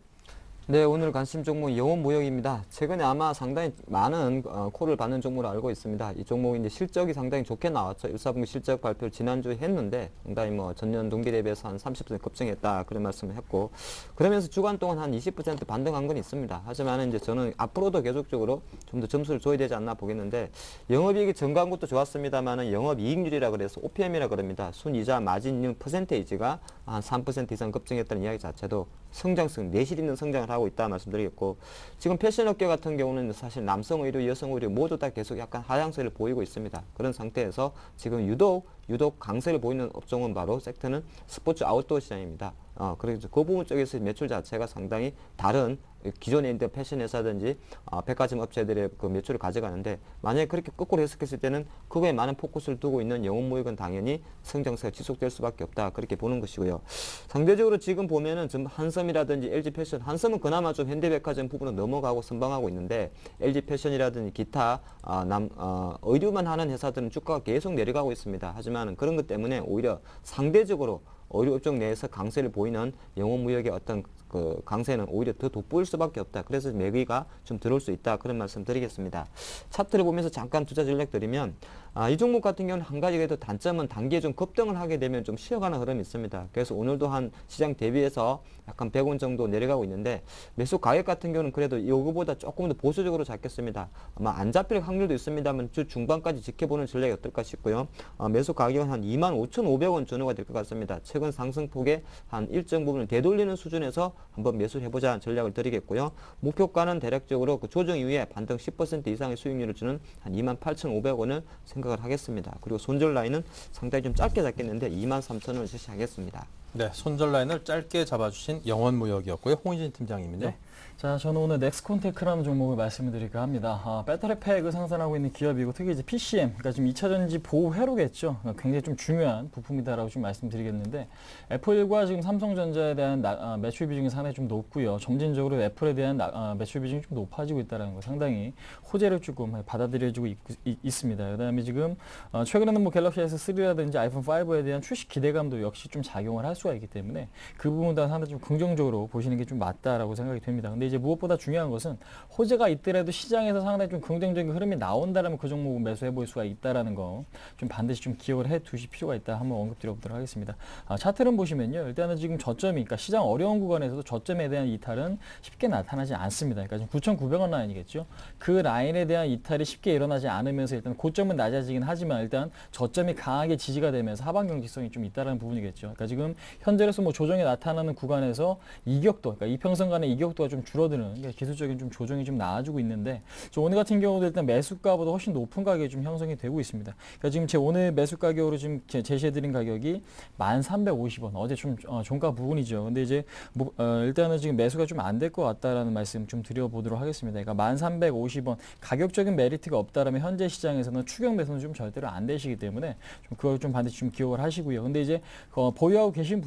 네, 오늘 관심 종목 영업무역입니다. 최근에 아마 상당히 많은 콜을 받는 종목으로 알고 있습니다. 이 종목이 이제 실적이 상당히 좋게 나왔죠. 1사분기 실적 발표를 지난주에 했는데 상당히 전년 동기 대비해서 한 30% 급증했다 그런 말씀을 했고 그러면서 주간 동안 한 20% 반등한 건 있습니다. 하지만 이제 저는 앞으로도 계속적으로 좀 더 점수를 줘야 되지 않나 보겠는데 영업이익이 증가한 것도 좋았습니다만은 영업이익률이라 그래서 OPM이라 그럽니다. 순이자 마진율 퍼센테이지가 한 3% 이상 급증했다는 이야기 자체도 성장성, 내실 있는 성장을 하고 있다 말씀드리겠고 지금 패션업계 같은 경우는 사실 남성 의류, 여성 의류 모두 다 계속 약간 하향세를 보이고 있습니다. 그런 상태에서 지금 유독 강세를 보이는 업종은 바로 섹터는 스포츠 아웃도어 시장입니다. 그래서 그 부분 쪽에서 매출 자체가 상당히 다른 기존에 있는 패션 회사든지 백화점 업체들의 그 매출을 가져가는데 만약에 그렇게 거꾸로 해석했을 때는 그거에 많은 포커스를 두고 있는 영업무역은 당연히 성장세가 지속될 수밖에 없다 그렇게 보는 것이고요. 상대적으로 지금 보면은 좀 한섬이라든지 LG패션, 한섬은 그나마 좀 현대백화점 부분으로 넘어가고 선방하고 있는데 LG패션이라든지 기타 의류만 하는 회사들은 주가가 계속 내려가고 있습니다. 하지만 그런 것 때문에 오히려 상대적으로 의류업종 내에서 강세를 보이는 영업무역의 어떤 그 강세는 오히려 더 돋보일 수밖에 없다. 그래서 매기가 좀 들어올 수 있다. 그런 말씀 드리겠습니다. 차트를 보면서 잠깐 투자 전략 드리면 이 종목 같은 경우는 한 가지 그래도 단점은 단기에 좀 급등을 하게 되면 좀 쉬어가는 흐름이 있습니다. 그래서 오늘도 한 시장 대비해서 약간 100원 정도 내려가고 있는데 매수 가격 같은 경우는 그래도 이거보다 조금 더 보수적으로 잡겠습니다. 아마 안 잡힐 확률도 있습니다만 주 중반까지 지켜보는 전략이 어떨까 싶고요. 매수 가격은 한 25,500원 전후가 될 것 같습니다. 최근 상승폭의 한 일정 부분을 되돌리는 수준에서 한번 매수를 해보자 전략을 드리겠고요. 목표가는 대략적으로 그 조정 이후에 반등 10% 이상의 수익률을 주는 한 28,500원을 생각을 하겠습니다. 그리고 손절 라인은 상당히 좀 짧게 잡겠는데 23,000원을 제시하겠습니다. 네, 손절 라인을 짧게 잡아주신 영원무역이었고요. 홍희진 팀장님은요? 네. 자, 저는 오늘 넥스콘테크라는 종목을 말씀을 드릴까 합니다. 배터리팩을 생산하고 있는 기업이고 특히 이제 PCM, 그러니까 지금 2차전지 보호 회로겠죠. 굉장히 좀 중요한 부품이다라고 좀 말씀드리겠는데 애플과 지금 삼성전자에 대한 매출 비중이 상당히 좀 높고요. 점진적으로 애플에 대한 매출 비중이 좀 높아지고 있다는 거 상당히 호재를 조금 받아들여지고 있습니다. 그다음에 지금 최근에는 갤럭시 S3라든지 아이폰 5에 대한 출시 기대감도 역시 좀 작용을 할 수가 있기 때문에 그 부분도 상당히 좀 긍정적으로 보시는 게 좀 맞다라고 생각이 됩니다. 근데 이제 무엇보다 중요한 것은 호재가 있더라도 시장에서 상당히 좀 긍정적인 흐름이 나온다라면 그 종목은 매수해 볼 수가 있다라는 거 좀 반드시 좀 기억을 해 두실 필요가 있다 한번 언급드려 보도록 하겠습니다. 차트를 보시면요. 일단은 지금 저점이 그러니까 시장 어려운 구간에서도 저점에 대한 이탈은 쉽게 나타나지 않습니다. 그러니까 지금 9,900원 라인이겠죠. 그 라인에 대한 이탈이 쉽게 일어나지 않으면서 일단 고점은 낮아지긴 하지만 일단 저점이 강하게 지지가 되면서 하방 경직성이 좀 있다라는 부분이겠죠. 그러니까 지금 현재로서 조정이 나타나는 구간에서 이격도, 그러니까 이평선 간의 이격도가 좀 줄어드는 그러니까 기술적인 좀 조정이 좀 나아지고 있는데 오늘 같은 경우도 일단 매수가보다 훨씬 높은 가격이 좀 형성이 되고 있습니다. 그러니까 지금 제 오늘 매수 가격으로 지금 제시해드린 가격이 1,350원. 어제 좀 종가 부분이죠. 근데 이제 일단은 지금 매수가 좀 안 될 것 같다라는 말씀 좀 드려보도록 하겠습니다. 그러니까 1,350원 가격적인 메리트가 없다라면 현재 시장에서는 추격 매수는 좀 절대로 안 되시기 때문에 좀 그걸 좀 반드시 좀 기억을 하시고요. 근데 이제 보유하고 계신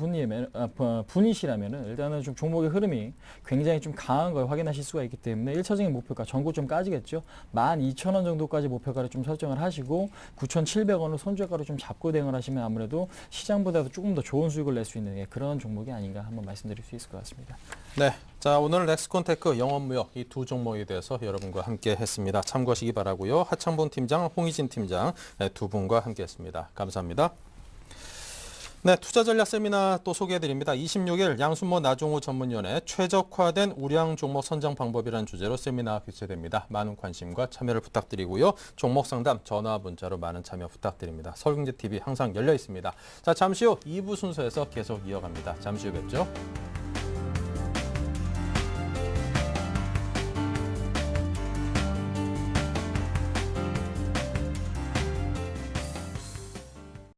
분이시라면은 일단은 좀 종목의 흐름이 굉장히 좀 강한 강한 걸 확인하실 수가 있기 때문에 1차적인 목표가 전고 좀 까지겠죠. 12,000원 정도까지 목표가를 좀 설정을 하시고 9,700원을 손절가로 좀 잡고 대응을 하시면 아무래도 시장보다도 조금 더 좋은 수익을 낼 수 있는 그런 종목이 아닌가 한번 말씀드릴 수 있을 것 같습니다. 네, 자 오늘 렉스콘테크 영업무역 이 두 종목에 대해서 여러분과 함께 했습니다. 참고하시기 바라고요. 하창봉 팀장, 홍희진 팀장 두 분과 함께했습니다. 감사합니다. 네, 투자 전략 세미나 또 소개해드립니다. 26일 양순모 나종우 전문위원회 최적화된 우량 종목 선정 방법이라는 주제로 세미나 개최됩니다. 많은 관심과 참여를 부탁드리고요. 종목 상담 전화 문자로 많은 참여 부탁드립니다. 서울경제TV 항상 열려 있습니다. 자, 잠시 후 2부 순서에서 계속 이어갑니다. 잠시 후 뵙죠.